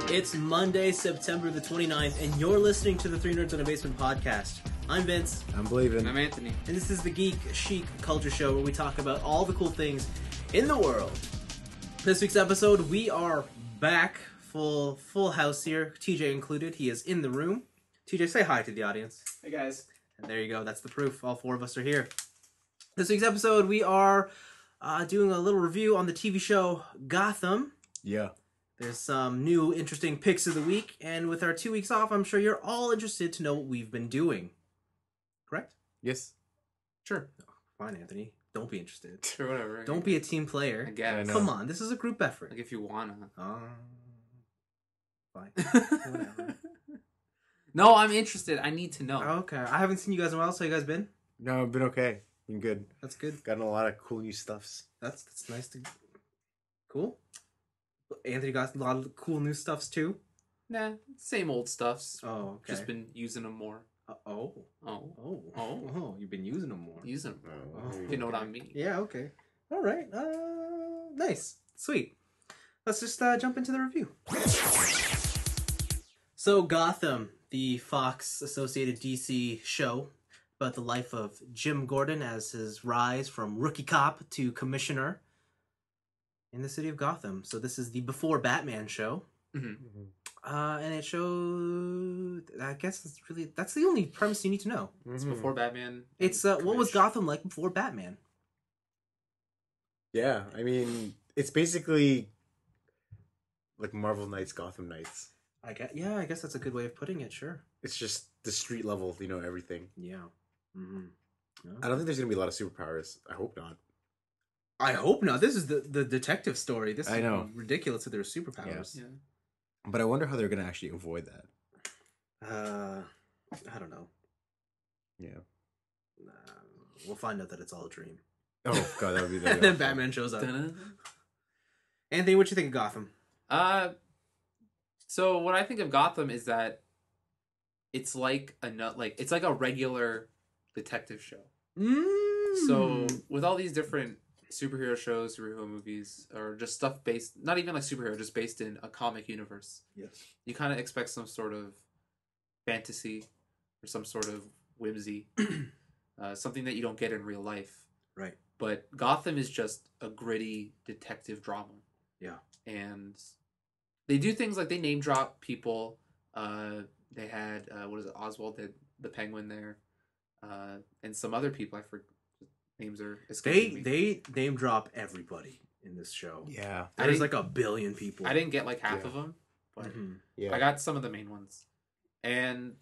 It's Monday, September the 29th, and you're listening to the Three Nerds in a Basement podcast. I'm Vince. I'm Blaven. And I'm Anthony. And this is the Geek Chic Culture Show where we talk about all the cool things in the world. This week's episode, we are back, full house here, TJ included. He is in the room. TJ, say hi to the audience. Hey guys. And there you go, that's the proof. All four of us are here. This week's episode, we are doing a little review on the TV show Gotham. Yeah. There's some new interesting picks of the week, and with our 2 weeks off, I'm sure you're all interested to know what we've been doing. Correct? Yes. Sure. Oh, fine, Anthony. Don't be interested. Sure, whatever. Don't be a team player. I guess. Come on, this is a group effort. Like if you wanna. Fine. Whatever. No, I'm interested. I need to know. Okay. I haven't seen you guys in a while, so you guys been? No, I've been okay. Been good. That's good. Gotten a lot of cool new stuffs. That's nice to... Cool. Anthony got a lot of cool new stuffs, too? Nah, same old stuffs. Oh, okay. Just been using them more. Oh. You've been using them more. Using them. Oh. You know what I mean. Yeah, okay. All right. Nice. Sweet. Let's just jump into the review. So, Gotham, the Fox-associated DC show about the life of Jim Gordon as his rise from rookie cop to commissioner in the city of Gotham. So this is the Before Batman show. Mm-hmm. And it shows... I guess that's the only premise you need to know. It's before Batman. It's what was Gotham like before Batman? Yeah, I mean, it's basically like Marvel Knights, Gotham Knights. I guess that's a good way of putting it, sure. It's just the street level, everything. Yeah. Mm-hmm. Yeah. I don't think there's going to be a lot of superpowers. I hope not. I hope not. This is the detective story. This I know. is ridiculous that there are superpowers. Yeah. But I wonder how they're going to actually avoid that. I don't know. Yeah. We'll find out that it's all a dream. Oh, God, that would be And then Batman shows up. Anthony, what you think of Gotham? So what I think of Gotham is that it's like a regular detective show. So with all these different superhero shows, superhero movies, or just stuff based, not even like superhero, just based in a comic universe. Yes. You kind of expect some sort of fantasy or some sort of whimsy, something that you don't get in real life. Right. But Gotham is just a gritty detective drama. Yeah. And they do things like they name drop people. They had Oswald, the Penguin there, and some other people. I forget. Names are escaping me. They name drop everybody in this show. Yeah. There's like a billion people. I didn't get like half of them, but Yeah. I got some of the main ones. And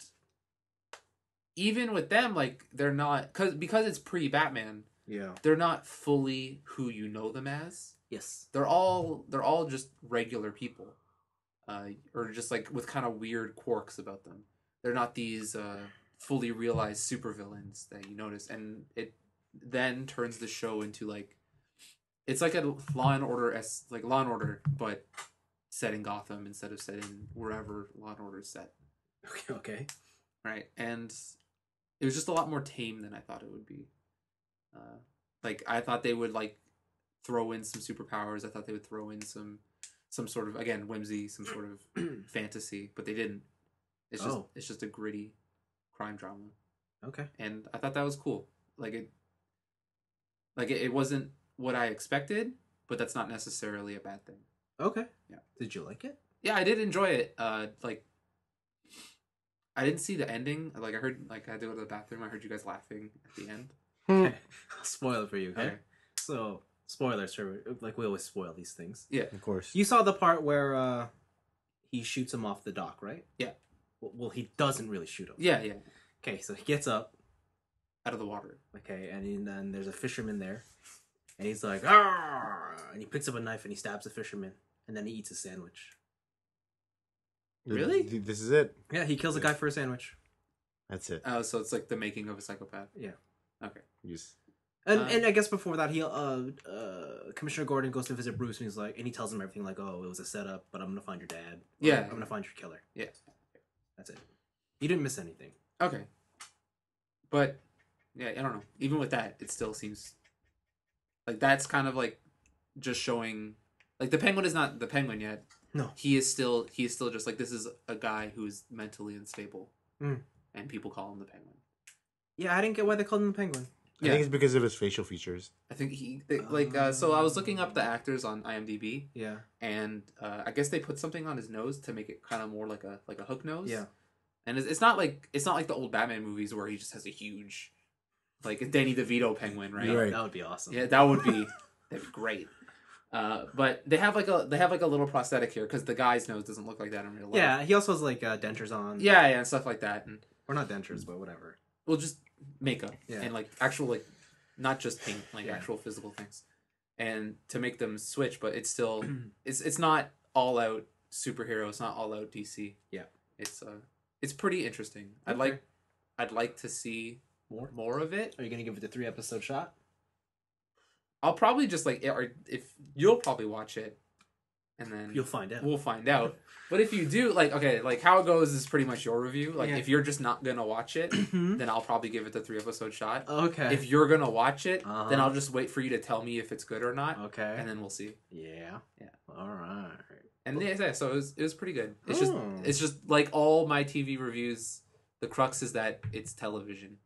even with them, like they're not because it's pre-Batman. Yeah. They're not fully who you know them as. Yes. They're all just regular people, or just like with kind of weird quirks about them. They're not these fully realized supervillains that you notice, and it then turns the show into like it's like a Law and Order, but set in Gotham instead of set in wherever Law and Order is set. Okay. Right, and it was just a lot more tame than I thought it would be. Like I thought they would like throw in some superpowers. I thought they would throw in some sort of, again, whimsy, some sort of fantasy, but they didn't. It's just a gritty crime drama. Okay. And I thought that was cool. It wasn't what I expected, but that's not necessarily a bad thing. Okay. Yeah. Did you like it? Yeah, I did enjoy it. I didn't see the ending. Like I heard, I had to go to the bathroom. I heard you guys laughing at the end. Okay. I'll spoil it for you, okay? Okay. So, spoilers, like we always spoil these things. Yeah. Of course. You saw the part where he shoots him off the dock, right? Yeah. Well, he doesn't really shoot him. Yeah. Okay, so he gets up. Out of the water. Okay, and then there's a fisherman there. And he's like, "Arr!" And he picks up a knife and he stabs the fisherman. And then he eats a sandwich. Really? This is it? Yeah, he kills a guy for a sandwich. That's it. Oh, so it's like the making of a psychopath. Yeah. Okay. Yes. And I guess before that, he Commissioner Gordon goes to visit Bruce, and he tells him everything, like, "Oh, it was a setup, but I'm gonna find your dad. Yeah. I'm gonna find your killer." Yeah. That's it. You didn't miss anything. Okay. But yeah, I don't know. Even with that, it still seems like that's kind of like just showing, like, the Penguin is not the Penguin yet. No. He is still just like, this is a guy who's mentally unstable, and people call him the Penguin. Yeah, I didn't get why they called him the Penguin. I think it's because of his facial features. I think so I was looking up the actors on IMDb. Yeah. And I guess they put something on his nose to make it kind of more like a hook nose. Yeah. And it's not like the old Batman movies where he just has a huge, like, Danny DeVito penguin, right? Right. That would be awesome. Yeah, that'd be great. But they have like a little prosthetic here because the guy's nose doesn't look like that in real life. Yeah, he also has like dentures on. Yeah, and stuff like that. And or not dentures, but whatever. Well, just makeup and like actual, like, not just paint, like actual physical things, and to make them switch. But it's still it's not all out superhero. It's not all out DC. Yeah, it's pretty interesting. Okay. I'd like to see more of it. Are you gonna give it a 3-episode shot? I'll probably just if you'll probably watch it, and then you'll find out. We'll find out. But if you do, like how it goes is pretty much your review. Like if you're just not gonna watch it, then I'll probably give it the 3-episode shot. Okay. If you're gonna watch it, then I'll just wait for you to tell me if it's good or not. Okay. And then we'll see. Yeah. Yeah. All right. And so it was pretty good. It's just like all my TV reviews. The crux is that it's television,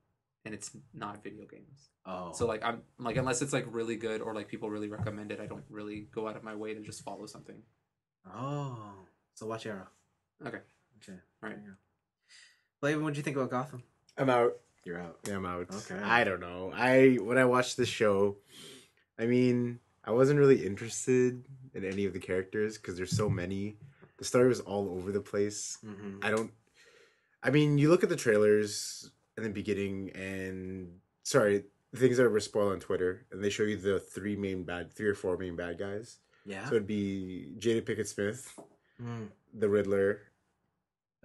and it's not video games. Oh. So I'm unless it's like really good or like people really recommend it, I don't really go out of my way to just follow something. Oh. So watch Arrow. Okay. All right. Blaven, what do you think about Gotham? I'm out. You're out. Yeah, I'm out. Okay. I don't know. When I watched the show, I mean, I wasn't really interested in any of the characters because there's so many. The story was all over the place. Mm-hmm. I mean, you look at the trailers in the beginning and things that were spoiled on Twitter, and they show you the 3 or 4 main bad guys. Yeah. So it'd be Jada Pinkett Smith, the Riddler,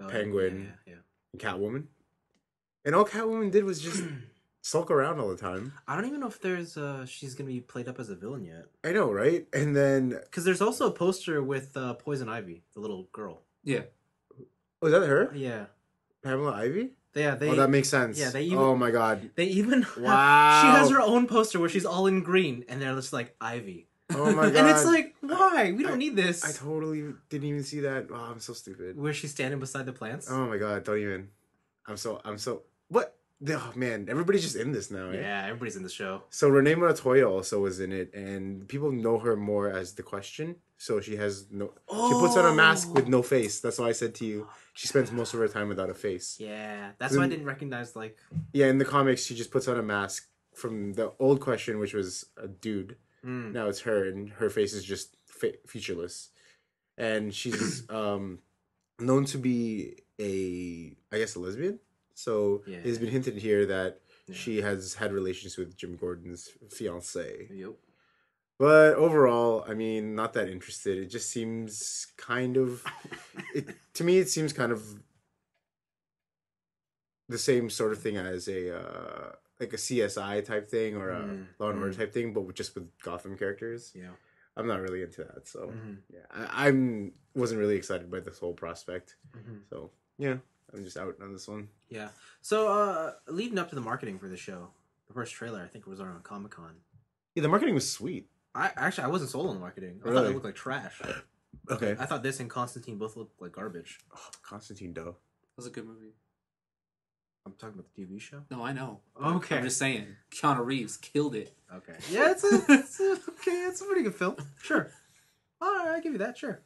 Penguin, and Catwoman. And all Catwoman did was just sulk around all the time. I don't even know if she's gonna be played up as a villain yet. I know, right? And then because there's also a poster with Poison Ivy, the little girl. Yeah. Oh, is that her? Yeah. Pamela Ivy? Yeah, that makes sense. Yeah, oh my god. They even wow. She has her own poster where she's all in green, and they're just like Ivy. Oh my god. And it's like, why? We don't need this. I totally didn't even see that. Oh, I'm so stupid. Where she's standing beside the plants. Oh my god, don't even. I'm so what? Oh man, everybody's just in this now. Yeah, everybody's in the show. So Renee Montoya also was in it, and people know her more as the Question. So she has she puts on a mask with no face. That's why I said to you, she spends most of her time without a face. Yeah, that's why I didn't recognize Yeah, in the comics, she just puts on a mask from the old Question, which was a dude. Now it's her, and her face is just featureless, and she's known to be a lesbian. So it's been hinted here that she has had relations with Jim Gordon's fiance. Yep. But overall, I mean, not that interested. It just seems kind of, to me, it seems kind of the same sort of thing as a CSI type thing or a Law and Order type thing, but just with Gotham characters. Yeah. I'm not really into that. So, I wasn't really excited by this whole prospect. So, yeah. I'm just out on this one. Yeah. So, leading up to the marketing for the show, the first trailer, I think, was around Comic-Con. Yeah, the marketing was sweet. I wasn't sold on the marketing. I Really? thought it looked like trash. Okay. I thought this and Constantine both looked like garbage. Oh, Constantine, though. That was a good movie. I'm talking about the TV show? No, I know. Okay. I'm just saying. Keanu Reeves killed it. Okay. Yeah, it's a pretty good film. Sure. All right, I'll give you that. Sure.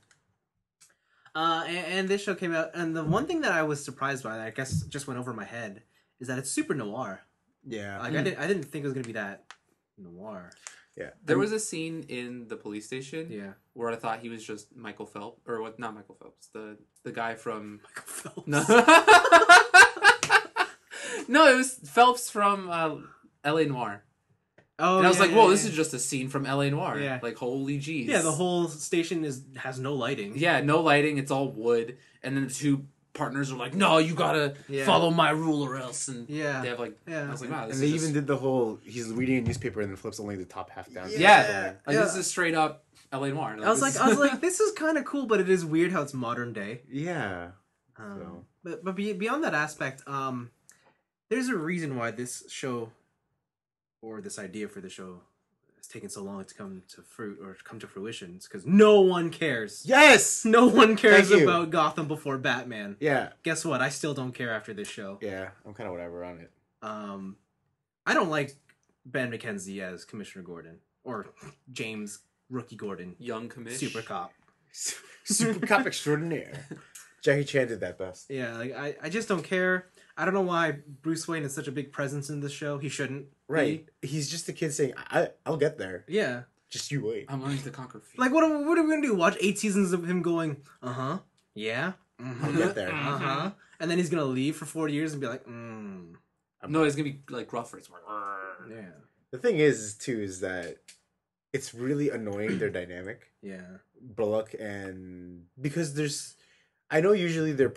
And this show came out, and the one thing that I was surprised by, that I guess just went over my head, is that it's super noir. Yeah. Like I didn't think it was gonna be that noir. Yeah. There was a scene in the police station where I thought he was just Michael Phelps, or what? Not Michael Phelps. The guy from Michael Phelps. No. No, it was Phelps from L.A. Noire. Oh, and I was like, whoa, this is just a scene from L.A. Noire. Yeah. Like, holy jeez. Yeah, the whole station has no lighting. Yeah, no lighting. It's all wood. And then the two partners are like, no, you gotta follow my rule or else. And they have I was like, wow. And they even did the whole, he's reading a newspaper and then flips only the top half down. Yeah. This is straight up L.A. Noire. I was like, this is kind of cool, but it is weird how it's modern day. Yeah. But beyond that aspect, there's a reason why this show, or this idea for the show, it's taken so long to come to fruition. It's because no one cares. Yes! No one cares Thank you. about Gotham before Batman. Yeah. Guess what? I still don't care after this show. Yeah, I'm kind of whatever on it. I don't like Ben McKenzie as Commissioner Gordon. Or James Rookie Gordon. Young commish. Super cop. Super cop extraordinaire. Jackie Chan did that best. Yeah, like I just don't care. I don't know why Bruce Wayne is such a big presence in this show. He shouldn't. Right. He's just a kid saying, I'll get there. Yeah. Just you wait. I'm going to conquer fear. Like, what are we going to do? Watch 8 seasons of him going, uh-huh, yeah, I'll get there. uh-huh. And then he's going to leave for 40 years and be like, No, it's going to be like gruff. It's yeah. The thing is that it's really annoying, their dynamic. Yeah. Bullock and... Because I know usually they're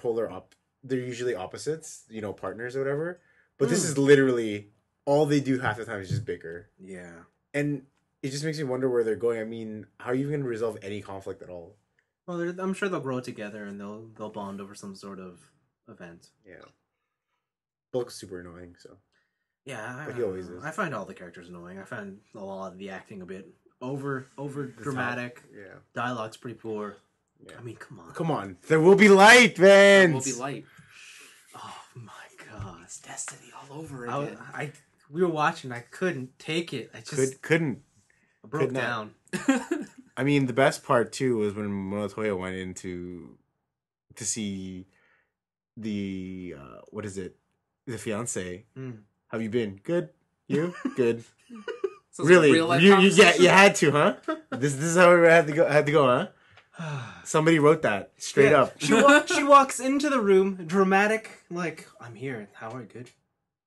they're usually opposites, partners or whatever. But this is literally... All they do half the time is just bicker. Yeah. And it just makes me wonder where they're going. I mean, how are you going to resolve any conflict at all? Well, I'm sure they'll grow together and they'll bond over some sort of event. Yeah. Bullock's super annoying, so... Yeah, But he always is. I find all the characters annoying. I find a lot of the acting a bit over dramatic. Yeah. Dialogue's pretty poor. Yeah. I mean, come on. Come on. There will be light, man. It will be light. Oh my god. It's destiny all over again. We were watching. I couldn't take it. I just Couldn't. I broke could not. down. I mean, the best part too was when Montoya went in to see the what is it? The fiance. How you been? Good. You? Good. So it's Really? a real life You conversation? had to, huh? This is how we had to go, huh? Somebody wrote that straight Yeah. up. She walks into the room, dramatic, like, I'm here. How are you? Good?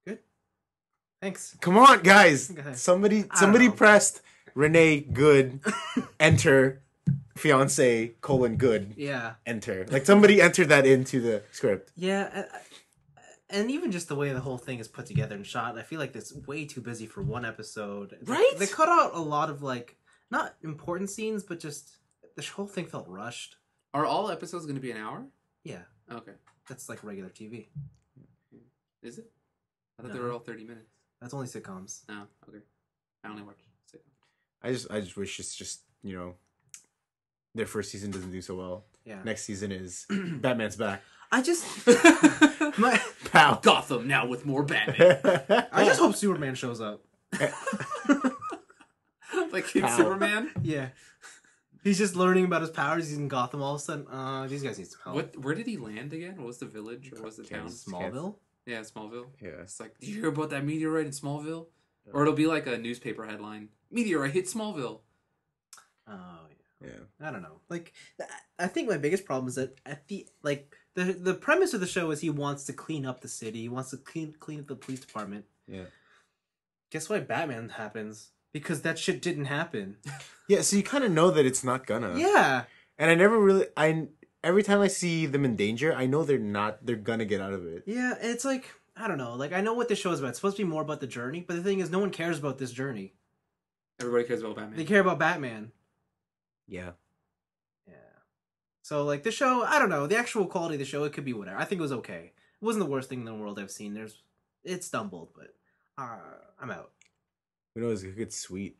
Good? Thanks. Come on, guys. Guys. Somebody know. pressed Renee good, enter, fiance, good, Yeah. enter. Like somebody entered that into the script. Yeah, and even just the way the whole thing is put together and shot, I feel like it's way too busy for one episode. Right? They cut out a lot of, like, not important scenes, but just the whole thing felt rushed. Are all episodes going to be an hour? Yeah, Okay. that's like regular TV. Is it? I thought No. they were all 30 minutes. That's only sitcoms. Oh, okay. I only watch sitcoms. I just wish it's just, their first season doesn't do so well. Yeah. Next season is Batman's back. I just... my, Pow. Gotham now with more Batman. I just hope Superman shows up. Like King Pow. Superman? Yeah. He's just learning about his powers. He's in Gotham all of a sudden. These guys need some help. Where did he land again? What was the village or what was the town? Smallville? Yeah, Smallville. Yeah. It's like, did you hear about that meteorite in Smallville? Or it'll be like a newspaper headline. Meteorite hit Smallville. Oh, yeah. Yeah. I don't know. Like, I think my biggest problem is that at the premise of the show is he wants to clean up the city. He wants to clean up the police department. Yeah. Guess why Batman happens? Because that shit didn't happen. Yeah, so you kind of know that it's not gonna. Yeah. And every time I see them in danger, I know they're gonna get out of it. Yeah, it's like, I don't know. Like, I know what this show is about. It's supposed to be more about the journey, but the thing is, no one cares about this journey. Everybody cares about Batman. They care about Batman. Yeah. Yeah. So, like, the show, I don't know. The actual quality of the show, it could be whatever. I think it was okay. It wasn't the worst thing in the world I've seen. It stumbled, but I'm out. Who knows? It could get sweet.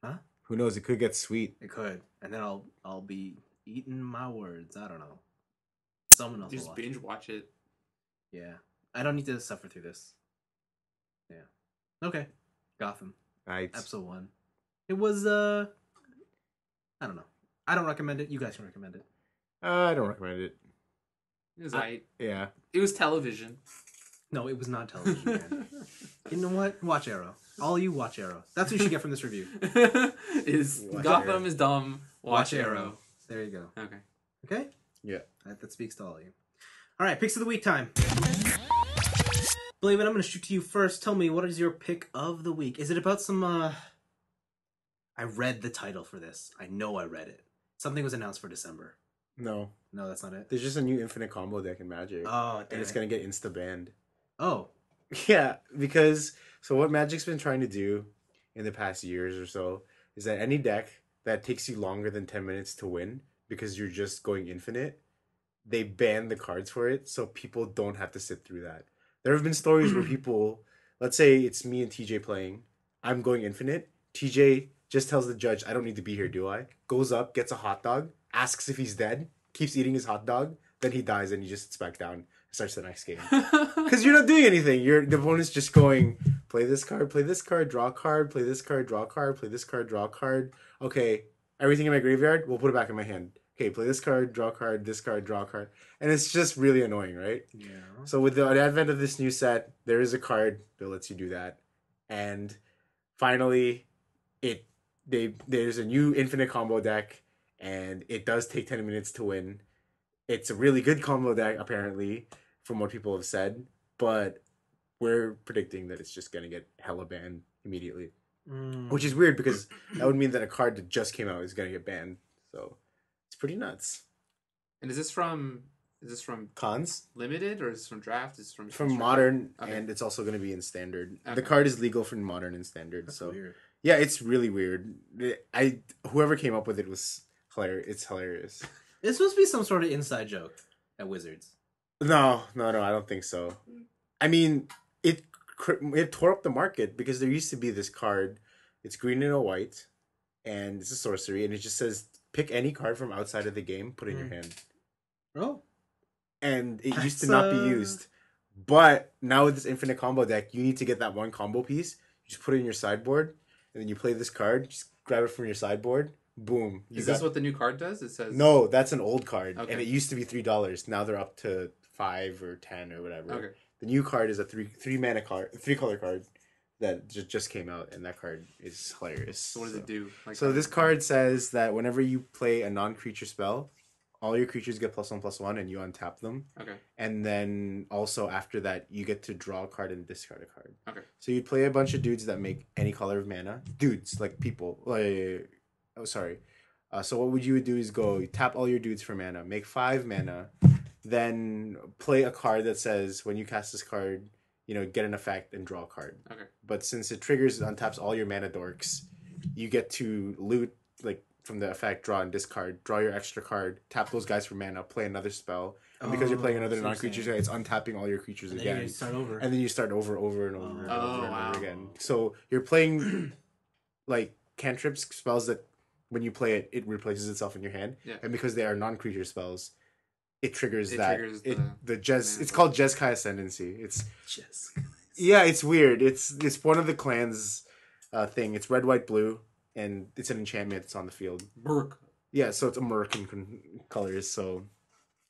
Huh? Who knows? It could get sweet. It could. And then I'll be eating my words. I don't know. Someone else will Just watch binge it. watch it. Yeah. I don't need to suffer through this. Yeah. Okay. Gotham. Episode 1. It was, I don't know. I don't recommend it. You guys can recommend it. I don't recommend it. It was right. Yeah. It was television. No, it was not television, man. You know what? Watch Arrow. All you watch Arrow. That's what you should get from this review. Watch Gotham Arrow. is dumb. Watch Arrow. There you go. Okay. Okay? Yeah. That speaks to all of you. All right, picks of the week time. Blaven, I'm going to shoot to you first. Tell me, what is your pick of the week? Is it about some, I read the title for this. I know I read it. Something was announced for December. No. No, that's not it. There's just a new infinite combo deck in Magic. Oh, and it's gonna get insta banned. Oh. Yeah, because so what Magic's been trying to do in the past years or so is that any deck that takes you longer than 10 minutes to win because you're just going infinite, they ban the cards for it so people don't have to sit through that. There have been stories where people, let's say it's me and TJ playing, I'm going infinite, TJ just tells the judge, I don't need to be here, do I? Goes up, gets a hot dog, asks if he's dead, keeps eating his hot dog, then he dies and he just sits back down and starts the next game. Because you're not doing anything. The opponent's just going, play this card, draw a card, play this card, draw a card, play this card, draw a card. Okay, everything in my graveyard, we'll put it back in my hand. Okay, play this card, draw a card, this card, draw a card. And it's just really annoying, right? Yeah. So with the advent of this new set, there is a card that lets you do that. And finally, there's a new infinite combo deck, and it does take 10 minutes to win. It's a really good combo deck, apparently, from what people have said, but we're predicting that it's just going to get hella banned immediately. Which is weird, because that would mean that a card that just came out is going to get banned. So it's pretty nuts. And is this from Cons? Limited, or is this from Draft? Is this from Modern, okay. And it's also going to be in Standard. Okay. The card is legal for Modern and Standard. That's so weird. Yeah, it's really weird. Whoever came up with it was hilarious. It's hilarious. It's supposed to be some sort of inside joke at Wizards. No, I don't think so. I mean, it tore up the market, because there used to be this card. It's green and a white, and it's a sorcery, and it just says, pick any card from outside of the game, put it in your hand. Oh. And it used to not be used. But now with this infinite combo deck, you need to get that one combo piece. You just put it in your sideboard, and then you play this card. Just grab it from your sideboard. Boom. Is this what the new card does? It says... No, that's an old card. Okay. And it used to be $3. Now they're up to $5 or $10 or whatever. Okay. The new card is a three mana card, 3-color card that just came out, and that card is hilarious. So what does it do? So this card says that whenever you play a non-creature spell, all your creatures get +1/+1, and you untap them. Okay. And then also after that, you get to draw a card and discard a card. Okay. So you'd play a bunch of dudes that make any color of mana. Dudes, like people. So what you would do is you tap all your dudes for mana, make 5 mana, then play a card that says, when you cast this card, get an effect and draw a card. Okay. But since it triggers, it untaps all your mana dorks, you get to loot, from the effect, draw and discard, draw your extra card, tap those guys for mana, play another spell, and because you're playing another non-creature guy, it's untapping all your creatures again. You start over. And then you start over and over and over again. So you're playing cantrips, spells that when you play it, it replaces itself in your hand. Yeah. And because they are non-creature spells, it triggers it's called Jeskai Ascendancy. It's yeah, it's weird. It's one of the clans thing. It's red, white, blue, and it's an enchantment. It's on the field. Merc. Yeah, so it's American colors. So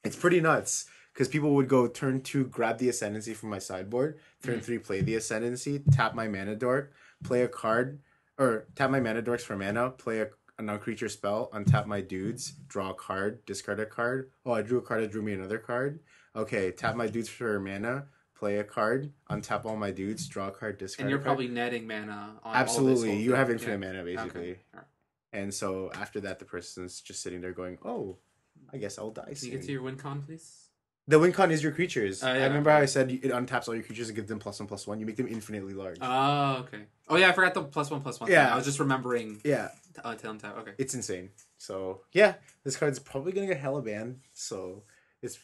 it's pretty nuts, because people would go turn 2, grab the Ascendancy from my sideboard, turn 3, play the Ascendancy, tap my mana dork, play a card, or tap my mana dorks for mana, play a non-creature spell, untap my dudes, draw a card, discard a card. Oh, I drew a card, it drew me another card. Okay, tap my dudes for mana, play a card, untap all my dudes, draw a card, discard a card. And you're probably netting mana on Absolutely, all this you have infinite mana, basically. Okay. Right. And so after that, the person's just sitting there going, oh, I guess I'll die soon. Can you get to your win con, please? The win con is your creatures. Yeah, I remember how I said it untaps all your creatures and gives them +1/+1. You make them infinitely large. Oh, okay. Oh, yeah, I forgot the +1/+1. Yeah. I was just remembering. Yeah. To untap. Okay. It's insane. So, yeah, this card's probably going to get hella banned. So, it's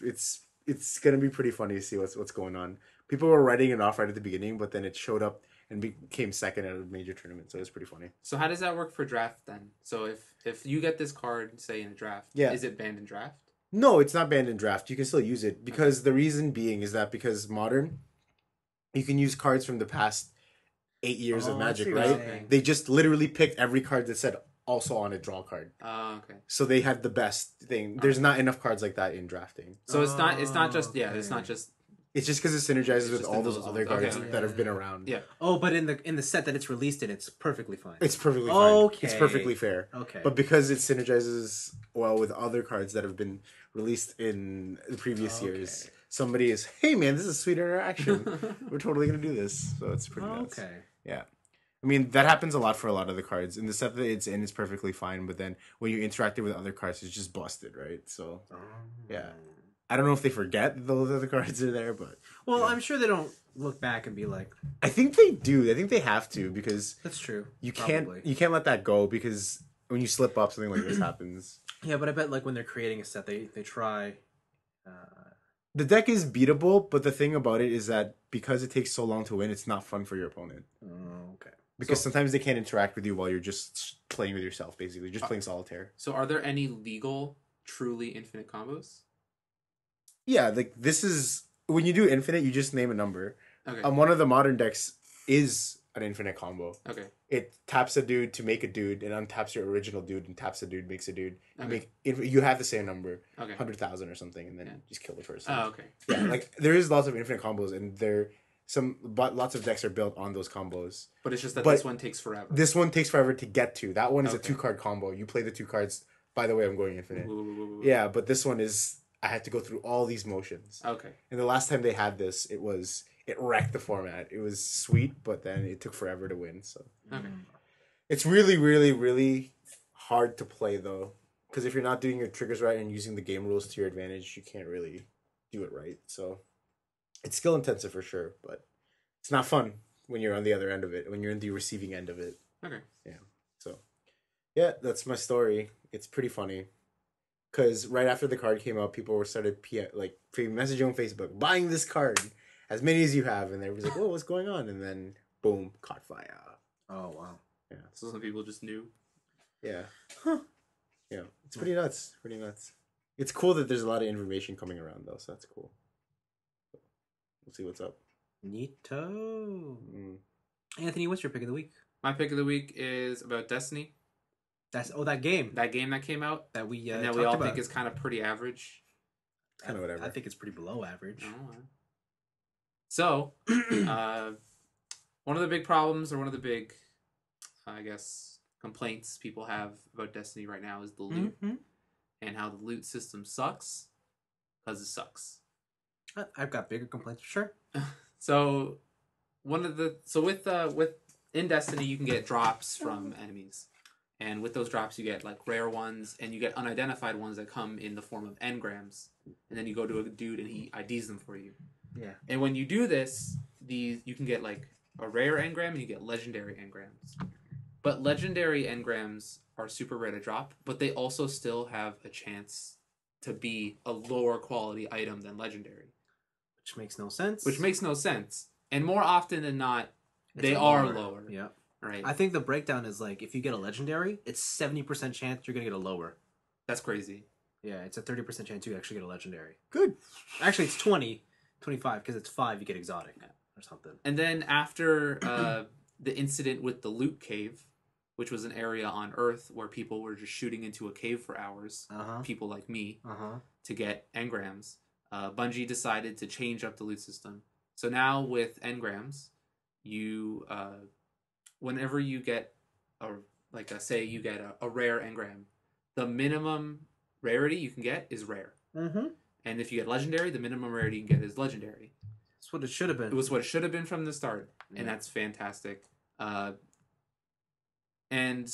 going to be pretty funny to see what's going on. People were writing it off right at the beginning, but then it showed up and became second at a major tournament. So, it's pretty funny. So, how does that work for draft then? So, if you get this card, say, in a draft, is it banned in draft? No, it's not banned in draft. You can still use it, because the reason being is that because Modern, you can use cards from the past 8 years of Magic, right? Okay. They just literally picked every card that said also on it, draw a card. Oh, okay. So they had the best thing. There's not enough cards like that in drafting. So it's not just it's not just. It's just because it synergizes with all those other cards that have been around. Yeah. Oh, but in the set that it's released in, it's perfectly fine. It's perfectly fine. Okay. It's perfectly fair. Okay. But because it synergizes well with other cards that have been released in the previous years, somebody is, hey man, this is sweet interaction. We're totally gonna do this. So it's pretty nuts. Okay. Yeah. I mean, that happens a lot for a lot of the cards. In the set that it's in, it's perfectly fine. But then when you interact it with other cards, it's just busted, right? So, yeah. I don't know if they forget that those other cards are there, but... Well, yeah. I'm sure they don't look back and be like... I think they do. I think they have to, because... That's true. You can't let that go, because when you slip up, something like this happens. Yeah, but I bet when they're creating a set, they try... The deck is beatable, but the thing about it is that because it takes so long to win, it's not fun for your opponent. Oh, okay. Because sometimes they can't interact with you while you're just playing with yourself, basically. Just playing solitaire. So are there any legal, truly infinite combos? Yeah, like this is... When you do infinite, you just name a number. Okay. One of the modern decks is an infinite combo. Okay. It taps a dude to make a dude, and untaps your original dude, and taps a dude, makes a dude. Okay. You have the same number. Okay. 100,000 or something, and then just kill the person. Oh, okay. Yeah, like there is lots of infinite combos, and lots of decks are built on those combos. But it's just that this one takes forever. This one takes forever to get to. That one is a 2-card combo. You play the 2 cards. By the way, I'm going infinite. Ooh. Yeah, but this one is... I had to go through all these motions. Okay. And the last time they had this, it wrecked the format. It was sweet, but then it took forever to win. So okay. It's really, really, really hard to play though, because if you're not doing your triggers right and using the game rules to your advantage, you can't really do it right. So it's skill intensive for sure, but it's not fun when you're on the other end of it. When you're in the receiving end of it. Okay. Yeah. So yeah, that's my story. It's pretty funny. Because right after the card came out, people started messaging on Facebook, buying this card, as many as you have, and everybody's like, "Oh, what's going on?" And then, boom, caught fire. Oh wow! Yeah. So some people just knew. Yeah. Huh. Yeah, it's pretty nuts. Pretty nuts. It's cool that there's a lot of information coming around though, so that's cool. We'll see what's up. Neato. Anthony, what's your pick of the week? My pick of the week is about Destiny. That game. That game that came out that we and that we all think is kind of pretty average. Kind of whatever. I think it's pretty below average. Oh. So, one of the big problems, or one of the big, I guess, complaints people have about Destiny right now is the loot, and how the loot system sucks, because it sucks. I've got bigger complaints for sure. So, with in Destiny, you can get drops from enemies. And with those drops, you get like rare ones, and you get unidentified ones that come in the form of engrams. And then you go to a dude, and he IDs them for you. Yeah. And when you do this, you can get like a rare engram, and you get legendary engrams. But legendary engrams are super rare to drop, but they also still have a chance to be a lower quality item than legendary. Which makes no sense. And more often than not, they are lower. Yeah. Right. I think the breakdown is like, if you get a legendary, it's 70% chance you're going to get a lower. That's crazy. Yeah, it's a 30% chance you actually get a legendary. Good. Actually, it's 25, because it's 5, you get exotic or something. And then after the incident with the loot cave, which was an area on Earth where people were just shooting into a cave for hours, people like me, to get engrams, Bungie decided to change up the loot system. So now with engrams, you... whenever you get say you get a rare engram, the minimum rarity you can get is rare. And if you get legendary, the minimum rarity you can get is legendary. That's what it should have been. It was what it should have been from the start, and that's fantastic. And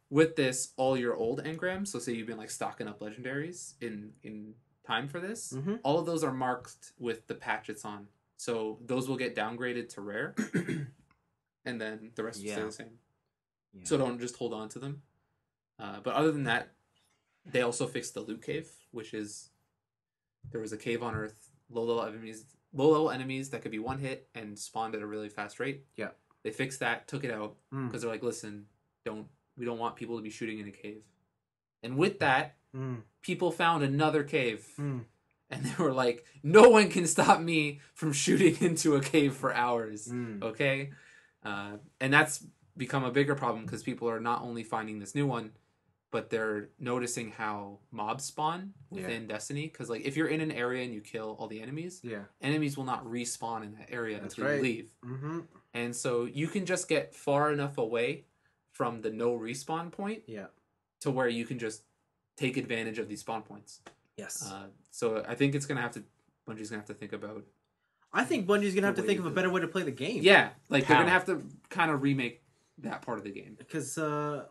with this, all your old engrams, so say you've been like stocking up legendaries in time for this, all of those are marked with the patch it's on. So those will get downgraded to rare. And then the rest will stay the same. Yeah. So don't just hold on to them. But other than that, they also fixed the loot cave, which is there was a cave on Earth, low level enemies that could be one hit and spawned at a really fast rate. Yeah, they fixed that, took it out because they're like, listen, we don't want people to be shooting in a cave. And with that, people found another cave. And they were like, no one can stop me from shooting into a cave for hours. Okay. And that's become a bigger problem because people are not only finding this new one, but they're noticing how mobs spawn within Destiny. Because like if you're in an area and you kill all the enemies, enemies will not respawn in that area until you leave. And so you can just get far enough away from the no respawn point to where you can just take advantage of these spawn points. Yes. So I think Bungie's gonna have to think about. I think Bungie's going to have to think of a better way to play the game. Yeah, like they're going to have to kind of remake that part of the game. Because, I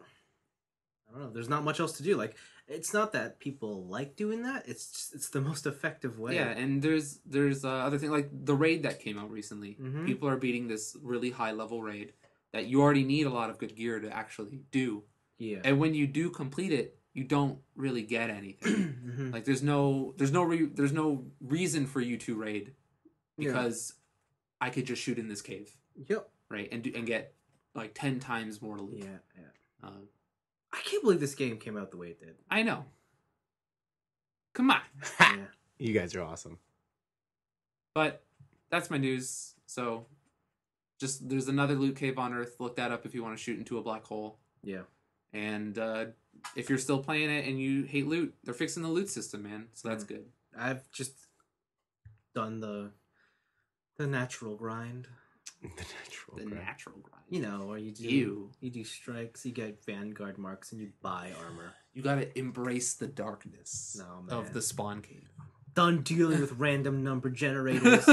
don't know, there's not much else to do. Like, it's not that people like doing that, it's the most effective way. Yeah, and there's other things, like the raid that came out recently. People are beating this really high level raid that you already need a lot of good gear to actually do. Yeah. And when you do complete it, you don't really get anything. Like, there's no reason for you to raid. Because I could just shoot in this cave. Yep. Right? And get like 10 times more loot. Yeah. Um, I can't believe this game came out the way it did. I know. Come on. Yeah. You guys are awesome. But that's my news. So just there's another loot cave on Earth. Look that up if you want to shoot into a black hole. Yeah. And if you're still playing it and you hate loot, they're fixing the loot system, man. So that's good. I've just done the natural grind. The natural grind. You know, where you do strikes, you get Vanguard marks, and you buy armor. You gotta embrace the darkness No, of the spawn cave. Done dealing with random number generators.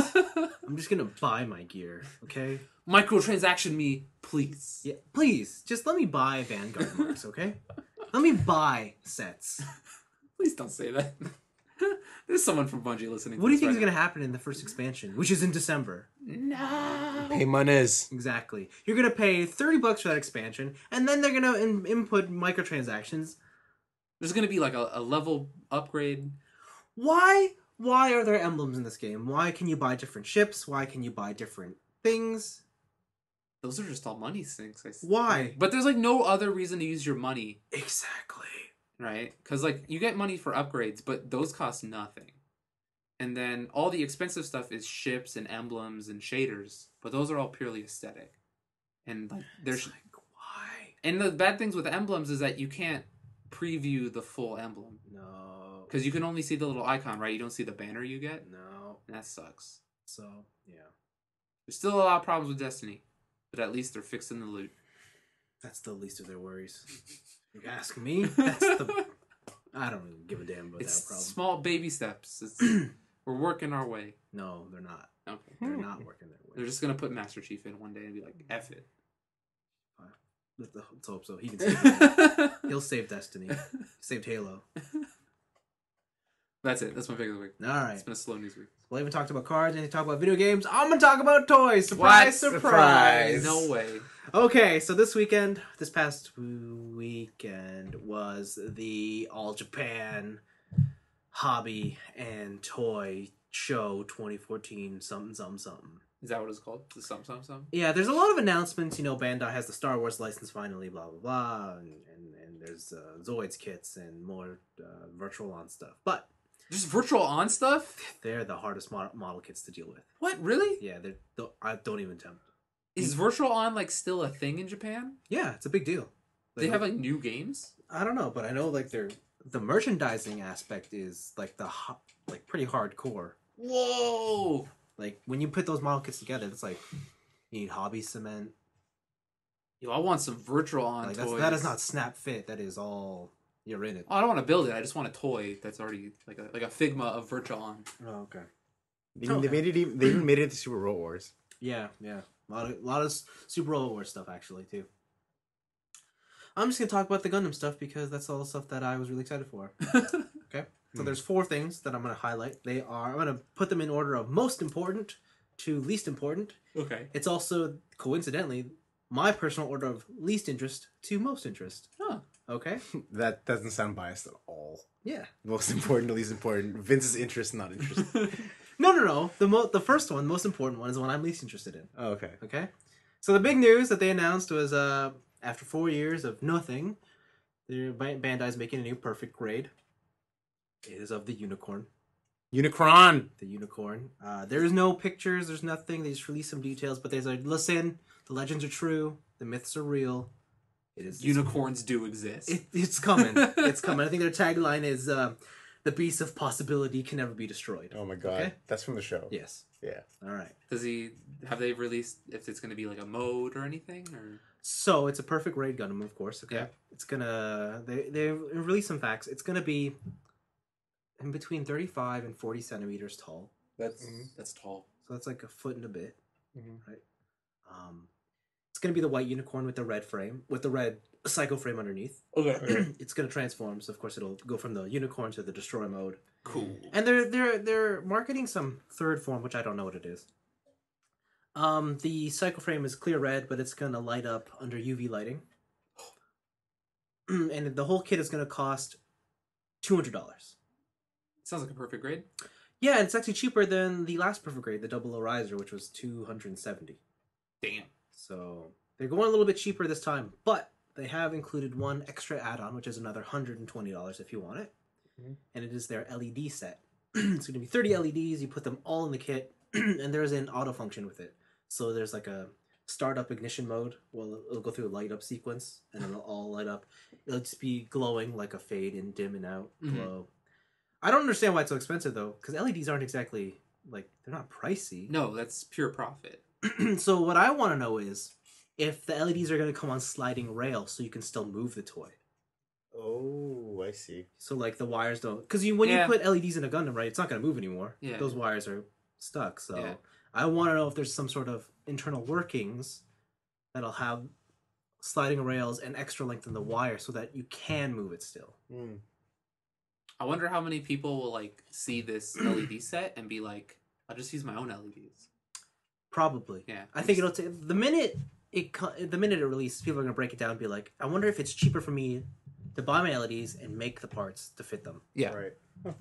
I'm just gonna buy my gear, okay? Microtransaction me, please. Yeah, please, just let me buy Vanguard marks, okay? Let me buy sets. Please don't say that. There's someone from Bungie listening. What do you think is going to happen in the first expansion, which is in December? No. Pay monies. Exactly. You're going to pay $30 for that expansion, and then they're going to input microtransactions. There's going to be like a level upgrade. Why are there emblems in this game? Why can you buy different ships? Why can you buy different things? Those are just all money sinks. Why? But there's like no other reason to use your money. Exactly. Right? Because like you get money for upgrades, but those cost nothing. And then all the expensive stuff is ships and emblems and shaders, but those are all purely aesthetic. And like there's like, why? And the bad things with emblems is that you can't preview the full emblem. No. Because you can only see the little icon, right? You don't see the banner you get. No. And that sucks. So, yeah. There's still a lot of problems with Destiny, but at least they're fixing the loot. That's the least of their worries. You ask me? That's the... I don't even give a damn about that problem. Small baby steps. We're working our way. No, they're not. Okay. They're not working their way. They're just going to put Master Chief in one day and be like, F it. Let's hope so. He can save Destiny. He'll save Destiny. Saved Halo. That's it. That's my pick of the week. All right. It's been a slow news week. Blaven talked about cards and he talked about video games. I'm going to talk about toys. Surprise, surprise. No way. Okay, so this past weekend was the All Japan Hobby and Toy Show 2014 something. Is that what it's called? The something? Yeah, there's a lot of announcements. You know, Bandai has the Star Wars license finally, blah, blah, blah. And there's Zoids kits and more Virtual On stuff. But just Virtual On stuff? They're the hardest model kits to deal with. What? Really? Yeah, I don't even attempt. Is Virtual On like still a thing in Japan? Yeah, it's a big deal. They have like new games? I don't know, but I know like the merchandising aspect is like pretty hardcore. Whoa! Like when you put those model kits together, it's like you need hobby cement. Yo, I want some Virtual On like toys. That is not snap fit. That is all you're in it. Oh, I don't want to build it. I just want a toy that's already like a Figma of Virtual On. Oh, okay. They even made it to Super Robot Wars. Yeah. A lot of Super Robot Wars stuff actually too. I'm just gonna talk about the Gundam stuff because that's all the stuff that I was really excited for. Okay, so there's 4 things that I'm gonna highlight. I'm gonna put them in order of most important to least important. Okay. It's also coincidentally my personal order of least interest to most interest. Huh. Okay. That doesn't sound biased at all. Yeah. Most important to least important. Vince's interest, not interest. No. The first one, the most important one, is the one I'm least interested in. Oh, okay. Okay. So the big news that they announced was after 4 years of nothing, Bandai's making a new perfect grade. It is of the unicorn. Unicron. The unicorn. There's no pictures. There's nothing. They just released some details, but there's a listen. The legends are true. The myths are real. Unicorns do exist. It's coming. It's coming. I think their tagline is the beast of possibility can never be destroyed. Oh my god. Okay? That's from the show. Yes. Yeah. All right. Have they released if it's going to be like a mode or anything? Or so it's a perfect raid Gundam, of course. Okay. Yeah. It's gonna they released some facts. It's gonna be in between 35 and 40 centimeters tall. That's tall. So that's like a foot and a bit, right? It's gonna be the white unicorn with the red frame, with the red psycho frame underneath. Okay. It's gonna transform, so of course it'll go from the unicorn to the destroy mode. Cool. And they're marketing some third form, which I don't know what it is. The psycho frame is clear red, but it's gonna light up under UV lighting. And the whole kit is gonna cost $200. Sounds like a perfect grade. Yeah, it's actually cheaper than the last perfect grade, the Double O Riser, which was $270. Damn. So They're going a little bit cheaper this time, but they have included one extra add-on, which is another $120 if you want it. Mm-hmm. And it is their LED set. It's going to be 30 LEDs. You put them all in the kit, and there's an auto function with it. So there's like a startup ignition mode. Well, it'll go through a light up sequence, and then it'll all light up. It'll just be glowing like a fade in, dim and out glow. I don't understand why it's so expensive though, because LEDs aren't exactly like they're not pricey. No, that's pure profit. So what I want to know is if the LEDs are going to come on sliding rails, so you can still move the toy. Oh, I see. So like the wires don't, because when you put LEDs in a Gundam, right, it's not going to move anymore. Yeah. Those wires are stuck. So I want to know if there's some sort of internal workings that'll have sliding rails and extra length in the wire so that you can move it still. I wonder how many people will like see this LED set and be like, "I'll just use my own LEDs." Probably. Yeah. I think it'll take the minute it releases, people are gonna break it down and be like, "I wonder if it's cheaper for me to buy my LEDs and make the parts to fit them." Yeah. Right. But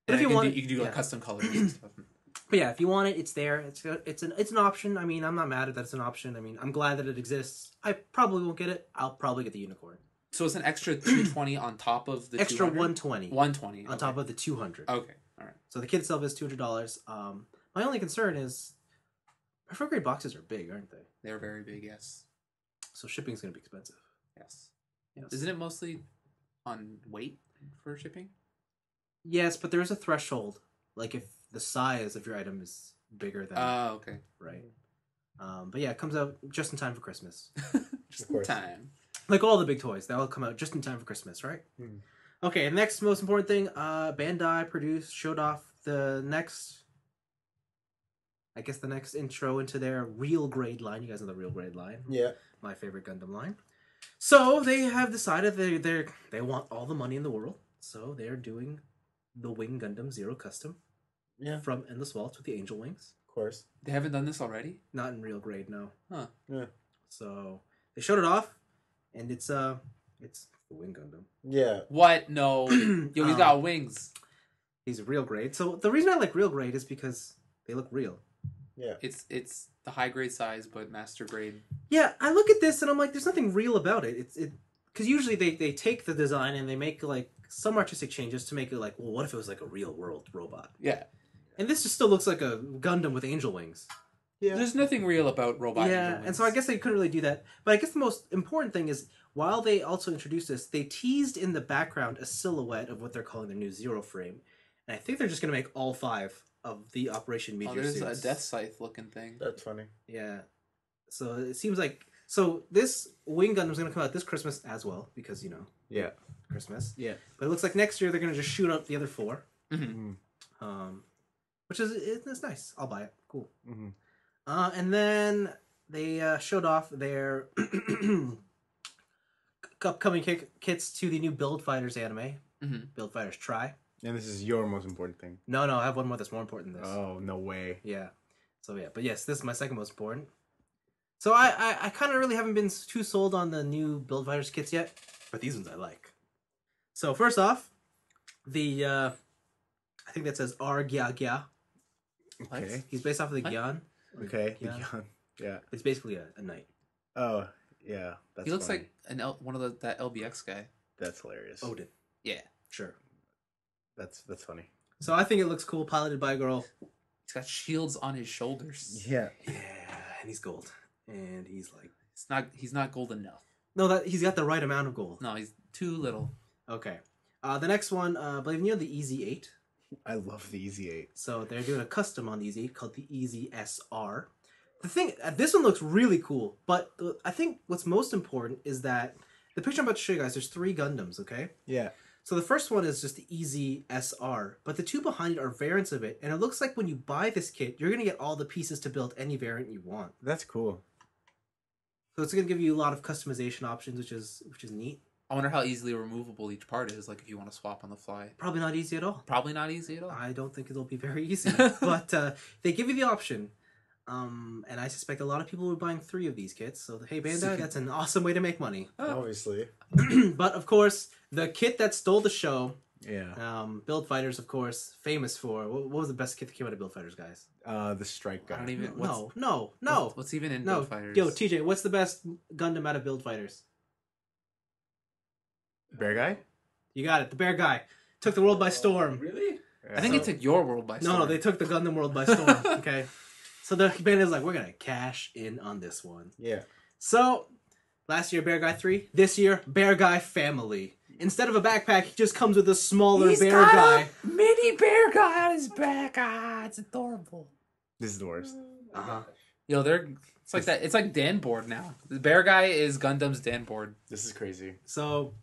if you want, you can do like custom colors and stuff. But yeah, if you want it, it's there. It's an option. I mean, I'm not mad at that it's an option. I mean, I'm glad that it exists. I probably won't get it. I'll probably get the unicorn. So it's an extra 220 on top of the extra 200? 120. 120 on top of the 200. Okay, all right. So the kit itself is $200. My only concern is preferred grade boxes are big, aren't they? They're very big, yes. So shipping's going to be expensive. Yes. Isn't it mostly on weight for shipping? Yes, but there is a threshold. Like if the size of your item is bigger than. Oh, okay. Right. But yeah, it comes out just in time for Christmas. Just in time. Like all the big toys, they all come out just in time for Christmas, right? Okay, next most important thing, Bandai showed off the next intro into their real grade line. You guys know the real grade line. Yeah. My favorite Gundam line. So they have decided they want all the money in the world. So they're doing the Wing Gundam Zero Custom. Yeah. From Endless Waltz with the Angel Wings. Of course. They haven't done this already? Not in real grade, no. Huh. Yeah. So they showed it off, and it's the Wing Gundam. Yeah. What? No. Yo, he's got wings. He's real grade. So the reason I like real grade is because they look real. Yeah. It's the high grade size, but master grade. Yeah, I look at this and I'm like, there's nothing real about it. It's because usually they take the design and they make like some artistic changes to make it like, well, what if it was like a real world robot? Yeah. And this just still looks like a Gundam with angel wings. Yeah. There's nothing real about robot angel wings. And so I guess they couldn't really do that. But I guess the most important thing is, while they also introduced this, they teased in the background a silhouette of what they're calling their new Zero frame. And I think they're just going to make all 5 of the Operation Meteor suits. There's a Death Scythe looking thing. That's funny. Yeah. So it seems like... So this Wing Gundam is going to come out this Christmas as well, because, you know... Yeah. Christmas. Yeah. But it looks like next year they're going to just shoot up the other 4. Mm-hmm. Which is it's nice. I'll buy it. Cool. Mm-hmm. And then they showed off their upcoming kits to the new Build Fighters anime. Mm-hmm. Build Fighters Try. And this is your most important thing. No, I have one more that's more important than this. Oh, no way. Yeah. So yeah, but yes, this is my second most important. So I kind of really haven't been too sold on the new Build Fighters kits yet, but these ones I like. So first off, the I think that says R Gya Gya. Okay. He's based off of the Gyan. Okay. The Gyan. Yeah. It's basically a knight. Oh, yeah. That's he looks funny. like one of that LBX guy. That's hilarious. Odin. Yeah. Sure. That's funny. So I think it looks cool, piloted by a girl. He's got shields on his shoulders. Yeah. Yeah, and he's gold. And he's like... He's not gold enough. No, he's got the right amount of gold. No, he's too little. Okay. The next one, Blaven, you know the Easy 8? I love the Easy 8. So they're doing a custom on the Easy 8 called the Easy SR. The thing, this one looks really cool, but I think what's most important is that the picture I'm about to show you guys, there's 3 Gundams, okay? Yeah. So the first one is just the Easy SR, but the 2 behind it are variants of it, and it looks like when you buy this kit, you're going to get all the pieces to build any variant you want. That's cool. So it's going to give you a lot of customization options, which is neat. I wonder how easily removable each part is, like if you want to swap on the fly. Probably not easy at all. Probably not easy at all. I don't think it'll be very easy, but they give you the option. And I suspect a lot of people will be buying 3 of these kits. So, hey, Bandai, that's an awesome way to make money. Obviously. But, of course, the kit that stole the show Yeah. Build Fighters, of course, famous for what was the best kit that came out of Build Fighters, guys? The strike guy. I don't even. No. What's even in No, Build Fighters? yo, TJ, what's the best Gundam out of Build Fighters? Bear guy? You got it. The bear guy took the world by storm. Really? Yeah. I think it took your world by storm. No, they took the Gundam world by storm. Okay, so the band is like, we're gonna cash in on this one. Yeah. So last year, Bear Guy 3. This year, Bear Guy Family. Instead of a backpack, he just comes with a smaller bear guy. Mini bear guy on his back. Ah, it's adorable. This is the worst. Yo, it's like that. It's like Danboard now. The bear guy is Gundam's Danboard. This is crazy. So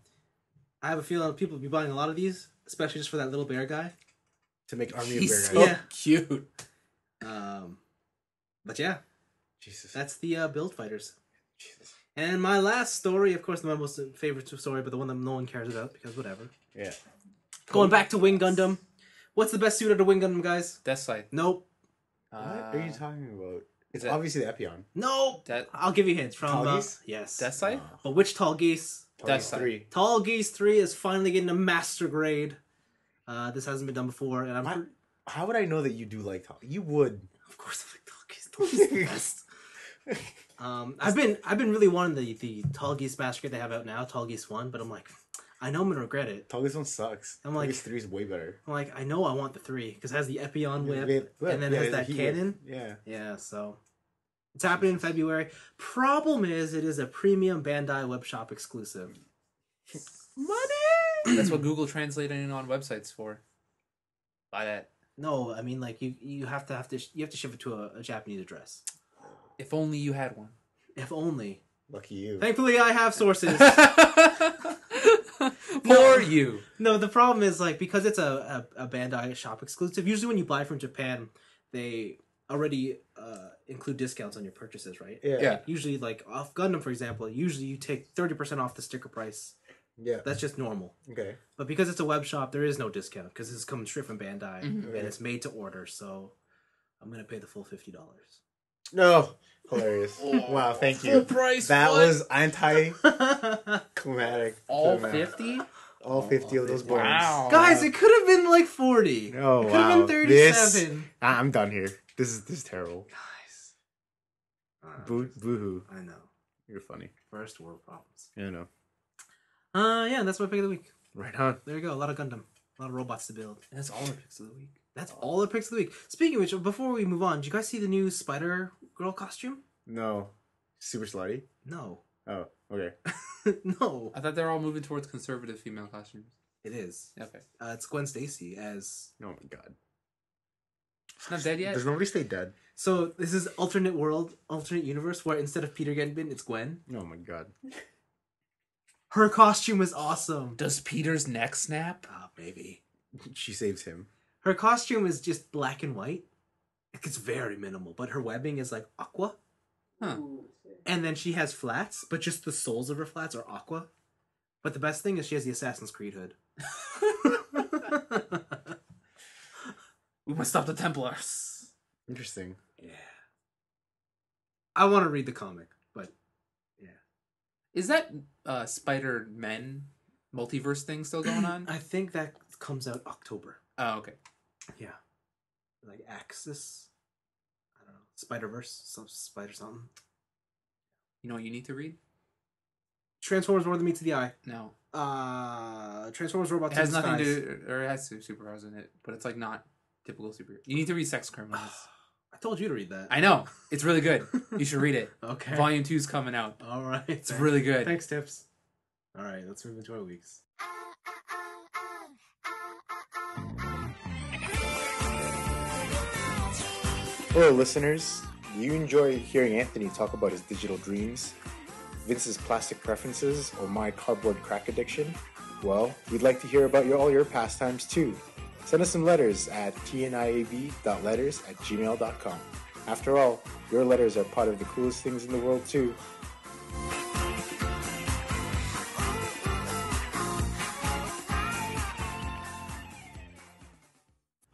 I have a feeling people will be buying a lot of these, especially just for that little bear guy. To make army He's of bear guys. Yeah. cute. But yeah, Jesus. that's the Build Fighters. Jesus. And my last story, of course, my most favorite story, but the one that no one cares about because whatever. Yeah. Going back to Wing Gundam. What's the best suit of the Wing Gundam, guys? Death Sight. Nope. What are you talking about? It's that- obviously the Epion. Nope. That I'll give you hints from Tall Geese? yes. Death Sight? But which Tall Geese? That's 3. Tall Geese 3 is finally getting a master grade. This hasn't been done before, and How would I know that you do like Tall? You would. of course I like Tall Geese. Tall Geese is the best. I've been really wanting the Tall Geese master grade they have out now, Tall Geese 1, but I'm like, I know I'm gonna regret it. Tall Geese 1 sucks. I'm Tall like- Geese 3 is way better. I'm like, I know I want the 3 because it has the Epion whip, and then it has that cannon. Yeah. Yeah, so it's happening in February. Problem is, it is a premium Bandai web shop exclusive. Money. That's what Google translating on websites for. Buy that. No, I mean like you have to ship it to a Japanese address. If only you had one. If only. Lucky you. Thankfully, I have sources. For you. No, the problem is like because it's a Bandai shop exclusive. Usually, when you buy from Japan, they already include discounts on your purchases, right? Yeah. Yeah. Usually, like off Gundam, for example, usually you take 30% off the sticker price. Yeah. That's just normal. Okay. But because it's a web shop, there is no discount because it's coming straight from Bandai Mhm. and it's made to order. So I'm gonna pay the full $50. No. Hilarious. Wow, thank you. Full price. That what? was anti-climatic. all 50. All 50 of those bones. Wow. Guys, it could have been like 40. Oh, it could have wow. been 37. I'm done here. This is terrible. Guys. Boo-hoo. I know. You're funny. First world problems. Yeah, I know. Yeah, that's my pick of the week. Right on. There you go. A lot of Gundam. A lot of robots to build. That's all our picks of the week. That's all the picks of the week. Speaking of which, before we move on, did you guys see the new Spider Girl costume? No. Super slutty? No. Oh, okay. No. I thought they were all moving towards conservative female costumes. It is. Okay. It's Gwen Stacy as... Oh my god. It's not dead yet? Does nobody stay dead? So this is alternate world, alternate universe, where instead of Peter getting bitten, it's Gwen. Oh my god. Her costume is awesome. Does Peter's neck snap? Maybe. She saves him. Her costume is just black and white. It's very minimal, but her webbing is like aqua. Huh. And then she has flats, but just the soles of her flats are aqua. But the best thing is she has the Assassin's Creed hood. We must stop the Templars. Interesting. Yeah. I want to read the comic, but yeah. Is that Spider-Man multiverse thing still going on? I think that comes out October. Oh, okay. Yeah. Like Axis. I don't know. Spider-Verse. Some Spider something. You know what you need to read? Transformers More Than Meets the Eye. No. Transformers Robots It has in the nothing Skies. to... Or it has superheroes in it, but it's like not typical superhero. You need to read Sex Criminals. I told you to read that. I know. It's really good. You should read it. Okay. Volume 2's coming out. All right. It's really good. Thanks, Tips. All right, let's move into our weeks. Hello, listeners. Do you enjoy hearing Anthony talk about his digital dreams, Vince's plastic preferences, or my cardboard crack addiction? Well, we'd like to hear about all your pastimes too. Send us some letters at tniab.letters@gmail.com. After all, your letters are part of the coolest things in the world too.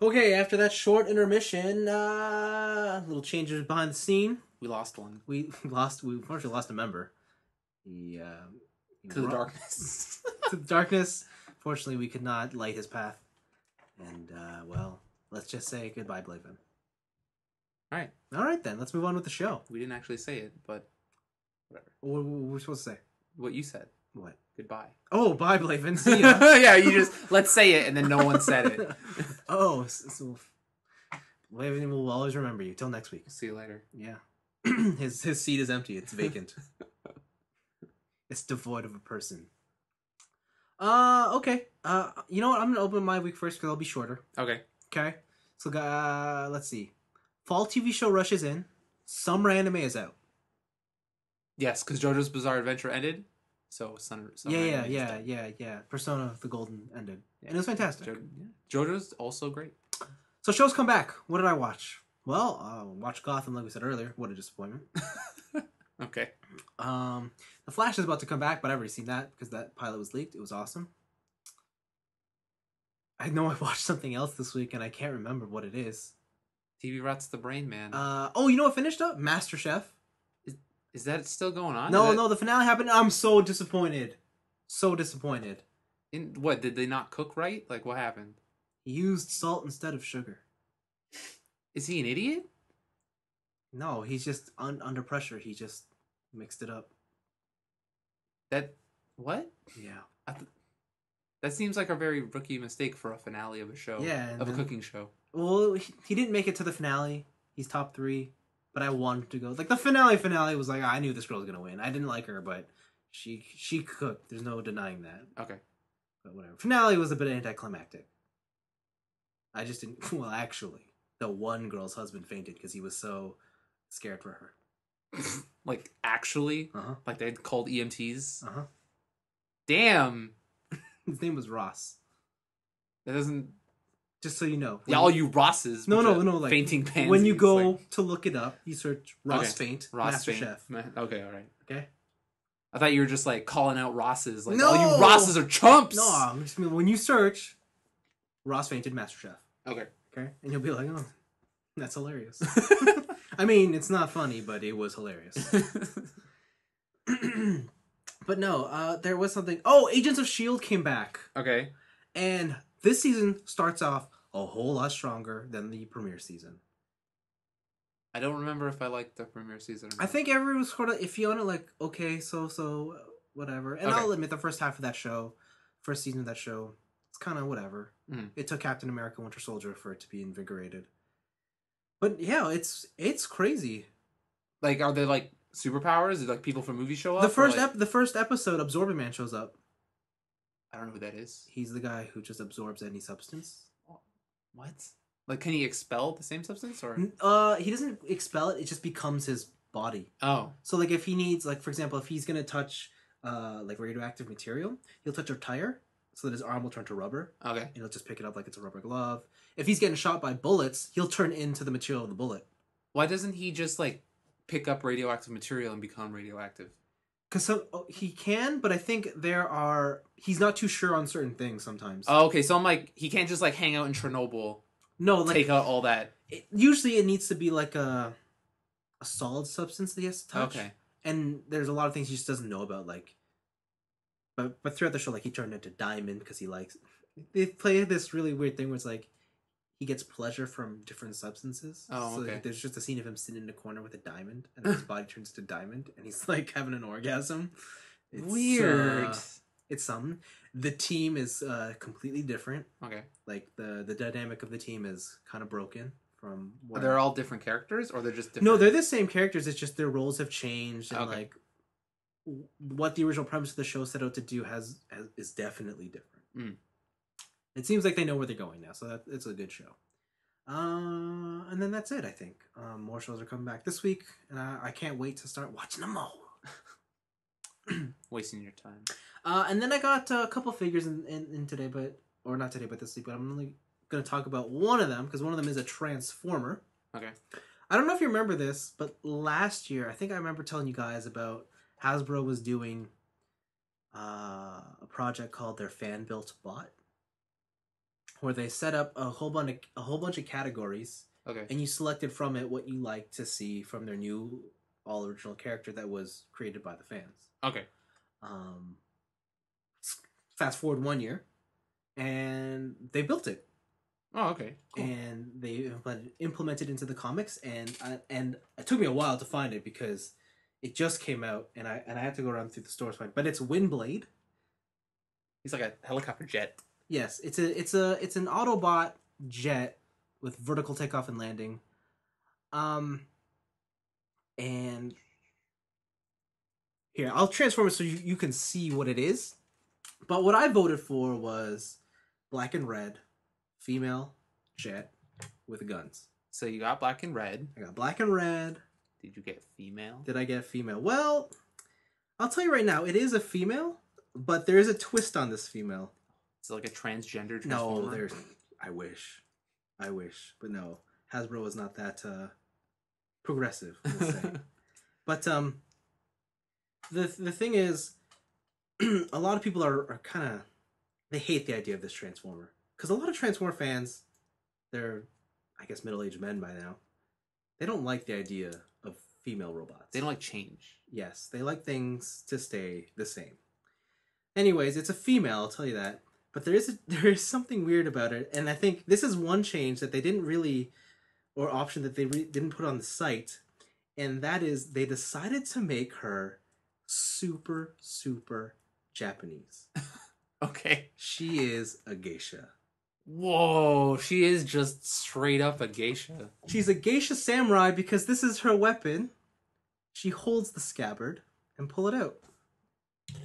Okay, after that short intermission, little changes behind the scene. We lost one. We unfortunately lost a member. He To the darkness. to the darkness. Fortunately, we could not light his path. And, well, let's just say goodbye, Blaven. All right, then. Let's move on with the show. We didn't actually say it, but whatever. What were we supposed to say? What you said. What? Goodbye. Oh, bye, Blaven. See ya. Yeah, you just, let's say it, and then no one said it. Oh, so Blaven will always remember you. Till next week. See you later. Yeah. His seat is empty. It's vacant. It's devoid of a person. Okay. You know what? I'm gonna open my week first because I'll be shorter. Okay. Okay. So, let's see. Fall TV show rushes in. Summer anime is out. Yes, because JoJo's Bizarre Adventure ended. So, summer Yeah. Persona of the Golden ended. Yeah. And it was fantastic. JoJo's also great. So, shows come back. What did I watch? Well, watch Gotham, like we said earlier. What a disappointment. Okay. The Flash is about to come back, but I've already seen that because that pilot was leaked. It was awesome. I know I watched something else this week, and I can't remember what it is. TV rots the brain, man. You know what finished up? MasterChef. Is that still going on? No, the finale happened. I'm so disappointed. So disappointed. In what, did they not cook right? Like, what happened? He used salt instead of sugar. Is he an idiot? No, he's just under pressure. He just mixed it up. What? Yeah. That seems like a very rookie mistake for a finale of a show. Yeah. Of a cooking show. Well, he didn't make it to the finale. He's top 3. But I wanted to go. Like, the finale was like, I knew this girl was going to win. I didn't like her, but she cooked. There's no denying that. Okay. But whatever. Finale was a bit anticlimactic. I just didn't... Well, actually, the one girl's husband fainted because he was so scared for her. Like, actually? Uh-huh. Like, they called EMTs? Uh-huh. Damn! His name was Ross. That doesn't... Just so you know. Yeah, all you Rosses. No, like... Fainting pansies. When you go to look it up, you search Ross faint, Ross MasterChef. Okay, alright. Okay? I thought you were just, like, calling out Rosses. Like, no! all you Rosses are chumps! No, I just mean when you search Ross fainted MasterChef. Okay. Okay? And you'll be like, oh, that's hilarious. I mean, it's not funny, but it was hilarious. But no, there was something... Oh, Agents of S.H.I.E.L.D. came back. Okay. And this season starts off a whole lot stronger than the premiere season. I don't remember if I liked the premiere season or not. I think everyone was sort of iffy on it, like, okay, so, whatever. And I'll admit, the first half of that show, first season of that show, it's kind of whatever. Mm. It took Captain America Winter Soldier for it to be invigorated. But yeah, it's crazy. Like, are they, like, superpowers? Did, like, people from movies show up? The first episode, Absorbing Man shows up. I don't know who that is. He's the guy who just absorbs any substance. What? Like, can he expel the same substance, or? He doesn't expel it. It just becomes his body. Oh. So, like, if he needs, like, for example, if he's gonna touch, like, radioactive material, he'll touch a tire, so that his arm will turn to rubber. Okay. And he'll just pick it up like it's a rubber glove. If he's getting shot by bullets, he'll turn into the material of the bullet. Why doesn't he just, like, pick up radioactive material and become radioactive? Because he can, but I think he's not too sure on certain things sometimes. Oh, okay. So I'm like, he can't just, like, hang out in Chernobyl. No, like... Take out all that. Usually it needs to be, like, a solid substance that he has to touch. Okay. And there's a lot of things he just doesn't know about, like... But throughout the show, like, he turned into Diamond because he likes... They play this really weird thing where it's, like, he gets pleasure from different substances. Oh, okay. So there's just a scene of him sitting in a corner with a diamond, and then his body turns to diamond, and he's, like, having an orgasm. It's, weird. It's something. The team is completely different. Okay. Like, the dynamic of the team is kind of broken from... They're all different characters, or they're just different? No, they're the same characters. It's just their roles have changed, and, Okay. like, what the original premise of the show set out to do is definitely different. Mm. It seems like they know where they're going now, so it's a good show. And then that's it, I think. More shows are coming back this week, and I can't wait to start watching them all. Wasting your time. And then I got a couple figures in today, or not today, but this week. But I'm only going to talk about one of them because one of them is a Transformer. Okay. I don't know if you remember this, but last year I think I remember telling you guys about Hasbro was doing a project called their Fan Built Bot, where they set up a whole bunch of categories. Okay. And you selected from it what you like to see from their new all original character that was created by the fans. Okay. Fast forward 1 year, and they built it. Oh, okay. Cool. And they implemented into the comics, and it took me a while to find it because it just came out, and I had to go around through the stores to find it. But it's Windblade. He's like a helicopter jet. Yes, it's an Autobot jet with vertical takeoff and landing. And here, I'll transform it so you can see what it is. But what I voted for was black and red, female jet with guns. So you got black and red. I got black and red. Did you get female? Did I get female? Well, I'll tell you right now, it is a female, but there is a twist on this female. It's like a transgender transformer. No, there's. I wish, but no. Hasbro is not that progressive, we'll say. But the thing is, a lot of people are kind of, they hate the idea of this Transformer because a lot of Transformer fans, they're, I guess, middle-aged men by now. They don't like the idea of female robots. They don't like change. Yes, they like things to stay the same. Anyways, it's a female, I'll tell you that. But there is something weird about it, and I think this is one change that they didn't really, or option that they didn't put on the site, and that is they decided to make her super, super Japanese. Okay. She is a geisha. Whoa, she is just straight up a geisha. She's a geisha samurai because this is her weapon. She holds the scabbard and pull it out.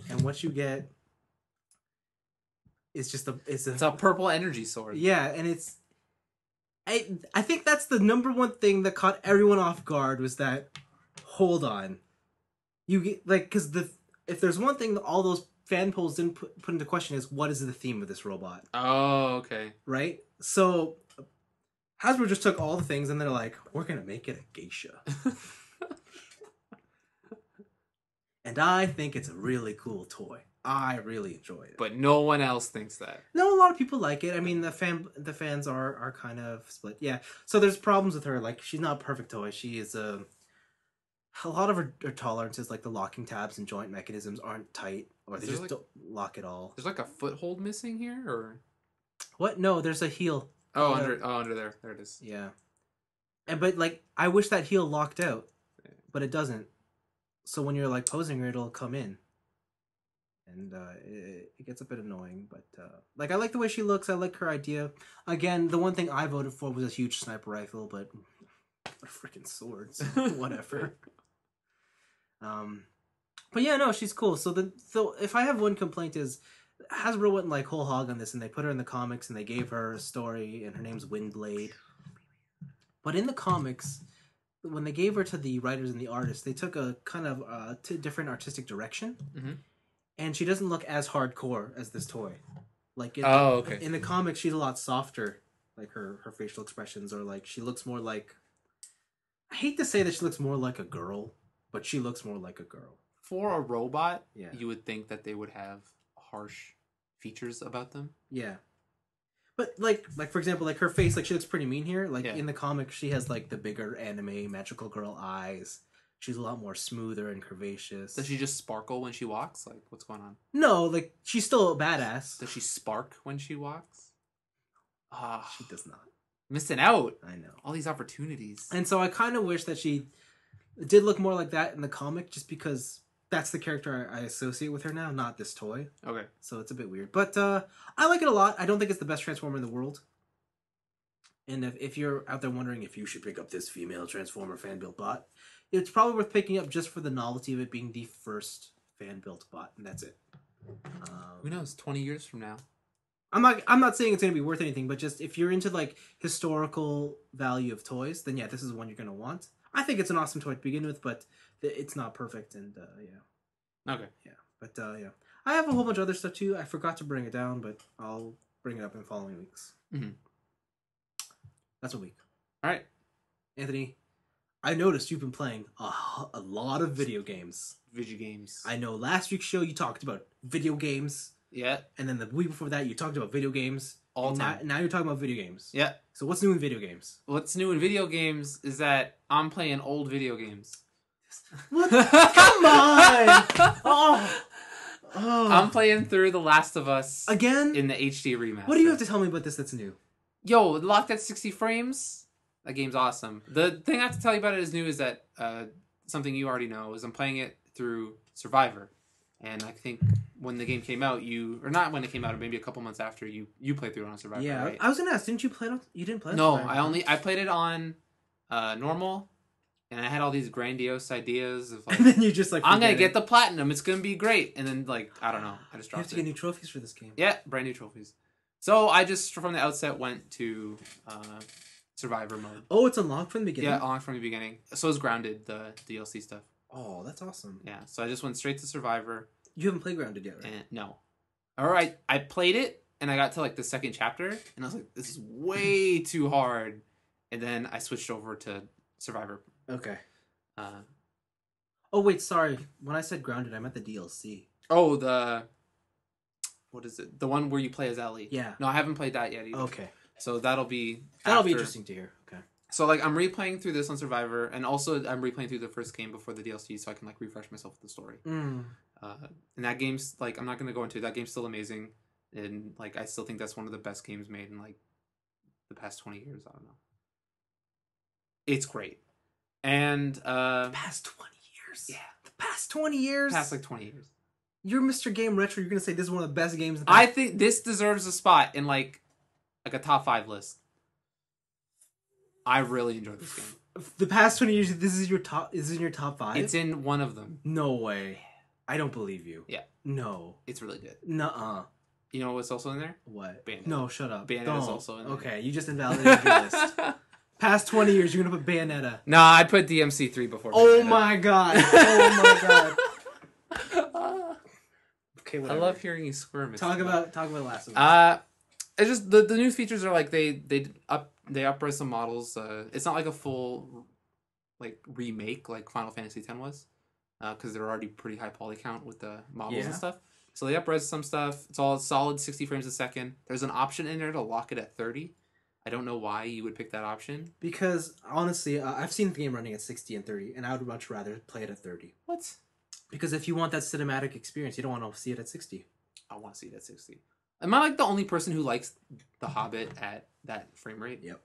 And what you get is just it's a purple energy sword. Yeah, and it's I think that's the number one thing that caught everyone off guard was that, hold on. You get, like, because if there's one thing that all those fan polls didn't put into question is, what is the theme of this robot? Oh, okay. Right? So, Hasbro just took all the things and they're like, we're going to make it a geisha. And I think it's a really cool toy. I really enjoy it. But no one else thinks that. No, a lot of people like it. I mean, the fans are kind of split. Yeah. So there's problems with her. Like, she's not a perfect toy. She is a lot of her tolerances, like the locking tabs and joint mechanisms, aren't tight, or they just don't lock at all. There's like a foothold missing here, or what? No, there's a heel. Oh, under there. There it is. Yeah. But like, I wish that heel locked out, but it doesn't. So when you're like posing her, it'll come in. And it gets a bit annoying, but like, I like the way she looks. I like her idea. Again, the one thing I voted for was a huge sniper rifle, but freaking swords, whatever. But yeah, no, she's cool. So if I have one complaint is Hasbro went like whole hog on this, and they put her in the comics, and they gave her a story, and her name's Windblade. But in the comics, when they gave her to the writers and the artists, they took a kind of different artistic direction. Mm-hmm. And she doesn't look as hardcore as this toy. Like, in the comics, she's a lot softer. Like, her facial expressions are like, she looks more like... I hate to say that she looks more like a girl, but she looks more like a girl. For a robot, you would think that they would have harsh features about them. Yeah. But, like for example, like, her face, like, she looks pretty mean here. Like, in the comics, she has, like, the bigger anime magical girl eyes. She's a lot more smoother and curvaceous. Does she just sparkle when she walks? Like, what's going on? No, like, she's still a badass. Does she spark when she walks? She does not. Missing out. I know. All these opportunities. And so I kind of wish that she did look more like that in the comic, just because that's the character I associate with her now, not this toy. Okay. So it's a bit weird. But I like it a lot. I don't think it's the best Transformer in the world. And if you're out there wondering if you should pick up this female Transformer fan-built bot, it's probably worth picking up just for the novelty of it being the first fan-built bot, and that's it. Who knows? 20 years from now. I'm not saying it's going to be worth anything, but just if you're into like historical value of toys, then yeah, this is one you're going to want. I think it's an awesome toy to begin with, but it's not perfect, and yeah. Okay. Yeah, but yeah. I have a whole bunch of other stuff too. I forgot to bring it down, but I'll bring it up in following weeks. Mm-hmm. That's a week. All right. Anthony, I noticed you've been playing a lot of video games. Video games. I know last week's show you talked about video games. Yeah. And then the week before that you talked about video games. All time. Now you're talking about video games. Yeah. So what's new in video games? What's new in video games is that I'm playing old video games. What? Come on! Oh. Oh. I'm playing through The Last of Us Again? in the HD remaster. What do you have to tell me about this that's new? Yo, locked at 60 frames. That game's awesome. The thing I have to tell you about it is new is that something you already know is I'm playing it through Survivor. And I think when the game came out, or not when it came out, or maybe a couple months after, you played through it on Survivor, Yeah, right? I was gonna ask, didn't you play it? You didn't play it? No, Survivor? I played it on normal, and I had all these grandiose ideas of like, And then you just like, I'm gonna forget get it. the platinum. It's gonna be great. And then like, I don't know, I just You have dropped to it. get new trophies for this game. Yeah, brand new trophies. So I just from the outset went to Survivor mode. Oh, it's unlocked from the beginning? Yeah, unlocked from the beginning. So is Grounded, the DLC stuff. Oh, that's awesome. Yeah, so I just went straight to Survivor. You haven't played Grounded yet, right? And no. Alright, I played it, and I got to like the second chapter, and I was like, this is way too hard. And then I switched over to Survivor. Okay. Uh, Oh, wait, sorry. When I said Grounded, I meant the DLC. oh, what is it? The one where you play as Ellie. Yeah. No, I haven't played that yet either. Okay. So that'll be That'll be after. interesting to hear. Okay. So like I'm replaying through this on Survivor, and also I'm replaying through the first game before the DLC, so I can like refresh myself with the story. Mm. And that game's like I'm not gonna go into it. That game's still amazing, and like I still think that's one of the best games made in like the past 20 years. I don't know. It's great, and The past 20 years? yeah, The past 20 years? past like 20 years. You're Mr. Game Retro. You're going to say this is one of the best games in the I past. think this deserves a spot in like a top 5 list. I really enjoyed this game. The past 20 years, this is your top. Is in your top 5? It's in one of them. No way. I don't believe you. Yeah. No. It's really good. Nuh-uh. You know what's also in there? What? Bayonetta. No, shut up. Bayonetta's Don't. also in there. Okay, you just invalidated your list. Past 20 years, you're going to put Bayonetta. No, I put DMC3 before. Oh Bayonetta. my god. Oh my god. Okay, I whatever. love hearing you squirm. Talk about Last of Us. It's just the new features are like they upres some models. It's not like a full like remake like Final Fantasy X was, because they're already pretty high poly count with the models and Yeah. stuff. So they upres some stuff. It's all solid 60 frames a second. There's an option in there to lock it at 30. I don't know why you would pick that option. Because honestly, I've seen the game running at 60 and 30, and I would much rather play it at 30. What? Because if you want that cinematic experience, you don't want to see it at 60. I want to see it at 60. Am I like the only person who likes The Hobbit at that frame rate? Yep.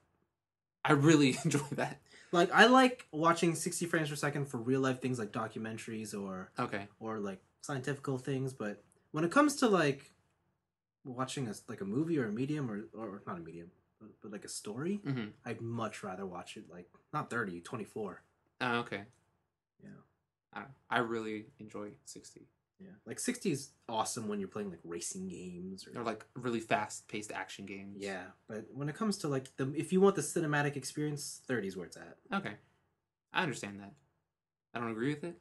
I really enjoy that. Like, I like watching 60 frames per second for real life things like documentaries Okay. or like scientific things, but when it comes to like watching a movie or a medium or not a medium, but like a story, Mm-hmm. I'd much rather watch it like not 30, 24. Okay. Yeah. I really enjoy 60. Yeah. Like 60 is awesome when you're playing like racing games They're like really fast-paced action games. yeah, but when it comes to like if you want the cinematic experience, 30 is where it's at. Okay. I understand that. I don't agree with it,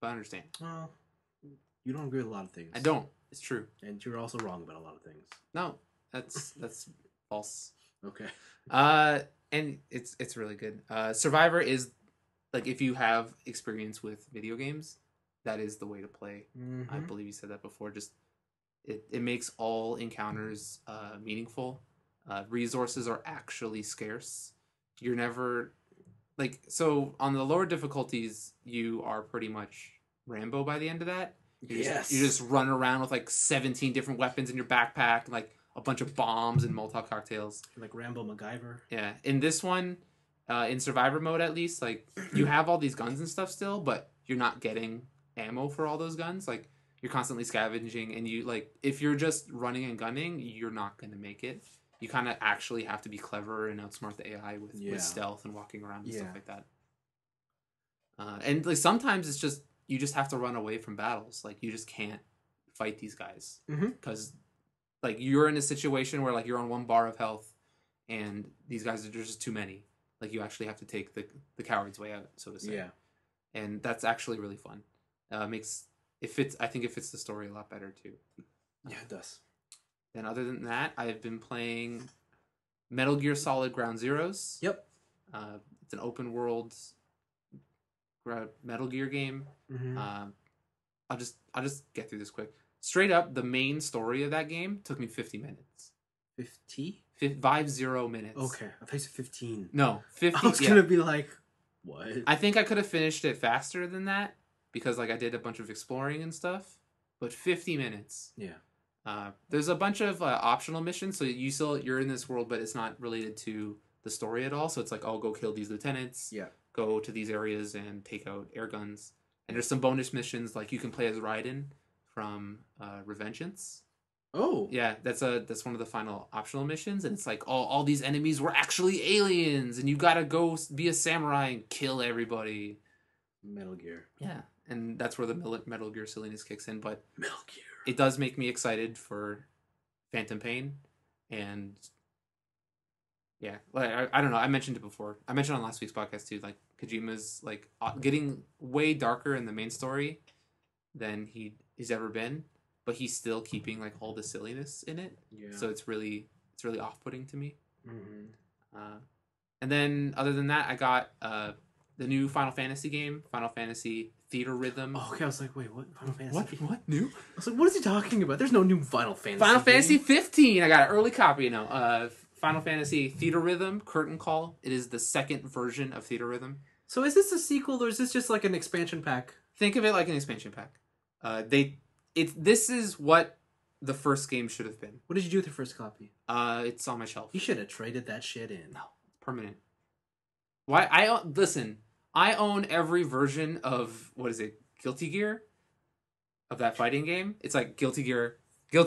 but I understand. Well, you don't agree with a lot of things. I don't. It's true. And you're also wrong about a lot of things. No, that's false. Okay. And it's really good. Survivor is like if you have experience with video games, that is the way to play. Mm-hmm. I believe you said that before. Just it makes all encounters meaningful. Resources are actually scarce. You're never like so on the lower difficulties. You are pretty much Rambo by the end of that. You just run around with like 17 different weapons in your backpack, like a bunch of bombs and Molotov cocktails. Like Rambo MacGyver. Yeah. In this one, in Survivor mode at least, like you have all these guns and stuff still, but you're not getting ammo for all those guns. Like you're constantly scavenging, and you like if you're just running and gunning, you're not gonna make it. You kind of actually have to be clever and outsmart the AI with stealth and walking around and stuff like that. And like sometimes it's just you just have to run away from battles. Like you just can't fight these guys because like you're in a situation where like you're on 1 bar of health, and these guys are just too many. Like you actually have to take the coward's way out, so to say. Yeah. And that's actually really fun. I think it fits the story a lot better too. Yeah, it does. Then other than that, I've been playing Metal Gear Solid Ground Zeroes. Yep. It's an open world Metal Gear game. Mm-hmm. I'll just get through this quick. Straight up, the main story of that game took me 50 minutes. 50? 50 minutes. Okay, I thought you said 15. No, 50. I was gonna be like, what? I think I could have finished it faster than that because like I did a bunch of exploring and stuff. but 50 minutes. Yeah. There's a bunch of optional missions, so you're in this world, but it's not related to the story at all. So it's like, oh, go kill these lieutenants. Yeah. Go to these areas and take out air guns. And there's some bonus missions, like you can play as Raiden from Revengeance. Oh. Yeah, that's one of the final optional missions, and it's like all these enemies were actually aliens, and you gotta go be a samurai and kill everybody. Metal Gear. Yeah, and that's where the Metal Gear silliness kicks in, but Metal Gear. it does make me excited for Phantom Pain, and yeah, like I don't know. I mentioned it before. I mentioned on last week's podcast too. Like Kojima's like getting way darker in the main story than he's ever been, but he's still keeping like all the silliness in it. Yeah. So it's really off-putting to me. Mm-hmm. And then other than that, I got the new Final Fantasy game, Final Fantasy Theater Rhythm. Oh, okay. I was like, wait, what? Final Fantasy? What new? I was like, what is he talking about? There's no new Final Fantasy. Final game. Fantasy 15. I got an early copy now. Final Fantasy Theater Rhythm, Curtain Call. It is the second version of Theater Rhythm. So is this a sequel or is this just like an expansion pack? Think of it like an expansion pack. This is what the first game should have been. What did you do with your first copy? It's on my shelf. You should have traded that shit in. No, it's permanent. Why? Listen. I own every version of what is it? Guilty Gear, of that fighting game. It's like Guilty Gear 2,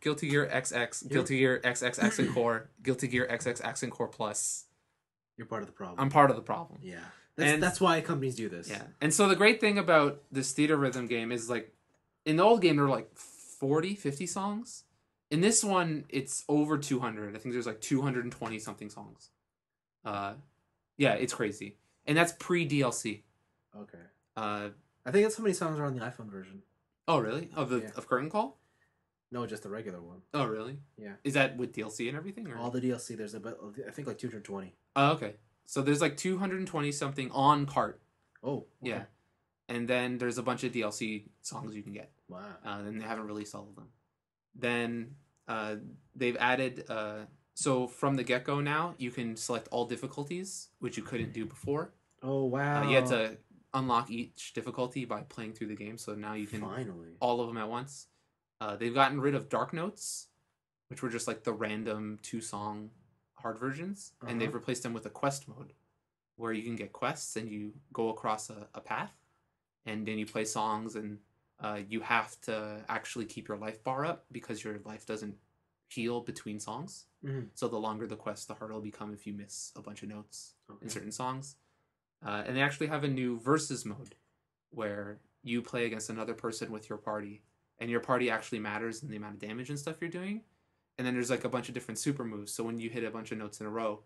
Guilty Gear XX, Guilty Gear XX Accent Core, Guilty Gear XX Accent Core Plus. You're part of the problem. I'm part of the problem. Yeah. That's why companies do this. Yeah. And so the great thing about this Theater Rhythm game is like, in the old game there were like 40, 50 songs. In this one, it's over 200. I think there's like 220 something songs. Yeah, it's crazy. And that's pre-DLC. Okay. I think that's how many songs are on the iPhone version. Oh, really? Of Curtain Call? No, just the regular one. Oh, really? Yeah. Is that with DLC and everything? Or? All the DLC, there's I think like 220. Oh, okay. So there's like 220 something on cart. Oh, okay. Yeah. And then there's a bunch of DLC songs you can get. Wow. And they haven't released all of them. Then they've added... so from the get-go now, you can select all difficulties, which you couldn't do before. Oh, wow. You had to unlock each difficulty by playing through the game, so now you can... Finally. All of them at once. They've gotten rid of Dark Notes, which were just like the random 2-song hard versions, and they've replaced them with a quest mode, where you can get quests and you go across a path, and then you play songs, and you have to actually keep your life bar up because your life doesn't heal between songs. Mm-hmm. So the longer the quest, the harder it'll become if you miss a bunch of notes in certain songs. And they actually have a new versus mode where you play against another person with your party, and your party actually matters in the amount of damage and stuff you're doing. And then there's like a bunch of different super moves. So when you hit a bunch of notes in a row,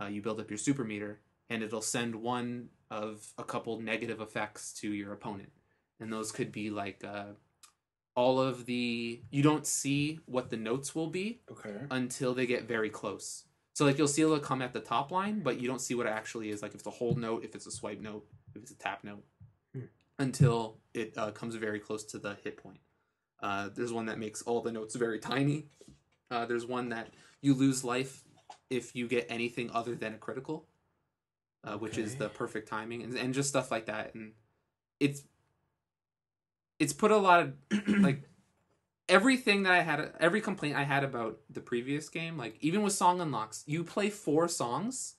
you build up your super meter, and it'll send one of a couple negative effects to your opponent. And those could be like you don't see what the notes will be until they get very close. So like you'll see it'll come at the top line, but you don't see what it actually is. Like if it's a hold note, if it's a swipe note, if it's a tap note, until it comes very close to the hit point. There's one that makes all the notes very tiny. There's one that you lose life if you get anything other than a critical, which is the perfect timing, and just stuff like that. And it's put a lot of like everything that I had, every complaint I had about the previous game, like even with song unlocks, you play 4 songs,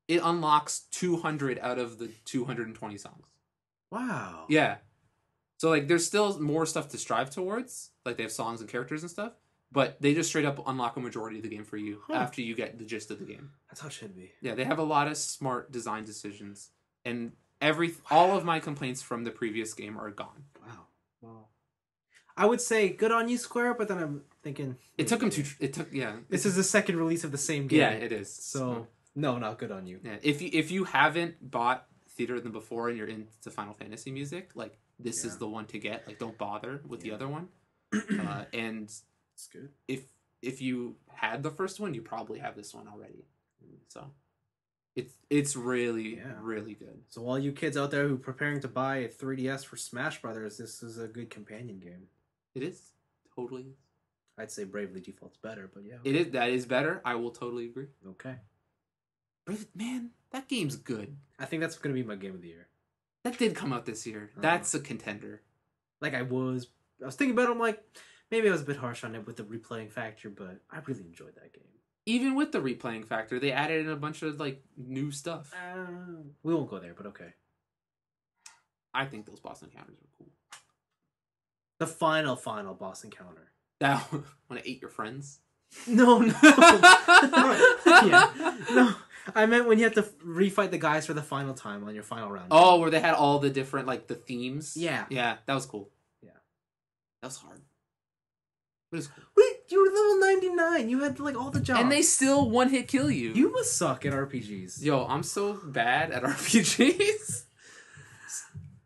it unlocks 200 out of the 220 songs. Wow. Yeah. So like there's still more stuff to strive towards, like they have songs and characters and stuff, but they just straight up unlock a majority of the game for you after you get the gist of the game. That's how it should be. Yeah, they have a lot of smart design decisions, and all of my complaints from the previous game are gone. Wow. I would say good on you, Square, but then I'm thinking It took them to. Yeah. This is the second release of the same game. Yeah, it is. So no, not good on you. Yeah, if you haven't bought Theater Rhythm before and you're into Final Fantasy music, like this is the one to get. Like don't bother with the other one. And it's good. If you had the first one, you probably have this one already. So it's really really good. So all you kids out there who are preparing to buy a 3DS for Smash Brothers, this is a good companion game. It is totally. I'd say Bravely Default's better, but yeah. It is. That is better. I will totally agree. Okay. Man, that game's good. I think that's going to be my game of the year. That did come out this year. That's a contender. Like I was I was thinking about it, I'm like, maybe I was a bit harsh on it with the replaying factor, but I really enjoyed that game. Even with the replaying factor, they added in a bunch of like new stuff. We won't go there, but okay. I think those boss encounters were cool. The final boss encounter. That when it ate your friends. No. Yeah, no. I meant when you have to refight the guys for the final time on your final round. Oh, where they had all the different like the themes. Yeah. Yeah, that was cool. Yeah, that was hard. But it's cool. Wait, you were level 99. You had like all the jobs, and they still one hit kill you. You must suck at RPGs. Yo, I'm so bad at RPGs.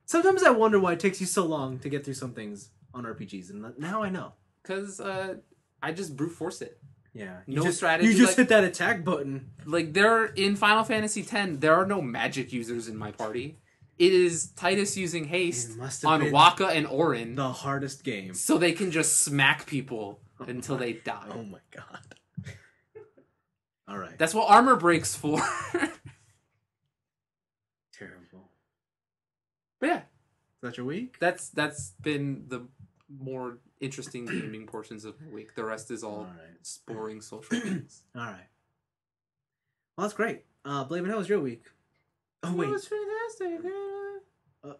Sometimes I wonder why it takes you so long to get through some things on RPGs, and now I know. Because I just brute force it. Yeah, strategy. You just hit that attack button. Like there in Final Fantasy X, there are no magic users in my party. It is Titus using haste on Waka and Orin. The hardest game. So they can just smack people until they die. Oh my god. All right. That's what armor breaks for. Terrible. But yeah. Is that your week? That's been the more interesting gaming portions of my week. The rest is all boring social things. All right. Well, that's great. Blaven, how was your week? Oh, wait. It was fantastic. Oh.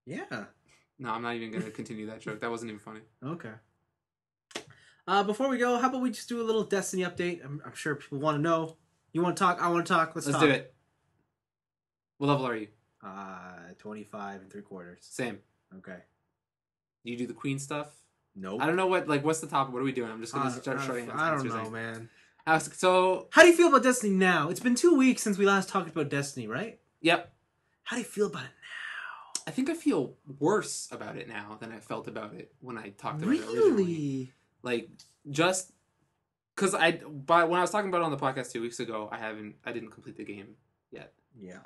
Yeah. No, I'm not even going to continue that joke. That wasn't even funny. Okay. Before we go, how about we just do a little Destiny update? I'm sure people want to know. You want to talk? I want to talk. Let's talk. do it. What level are you? 25 3/4. Same. Okay. You do the queen stuff? Nope. I don't know what's the topic? What are we doing? I'm just going to start showing. I don't know, man. So, how do you feel about Destiny now? It's been 2 weeks since we last talked about Destiny, right? Yep. How do you feel about it now? I think I feel worse about it now than I felt about it when I talked about it originally. Really? Like, just because when I was talking about it on the podcast 2 weeks ago, I didn't complete the game yet. Yeah.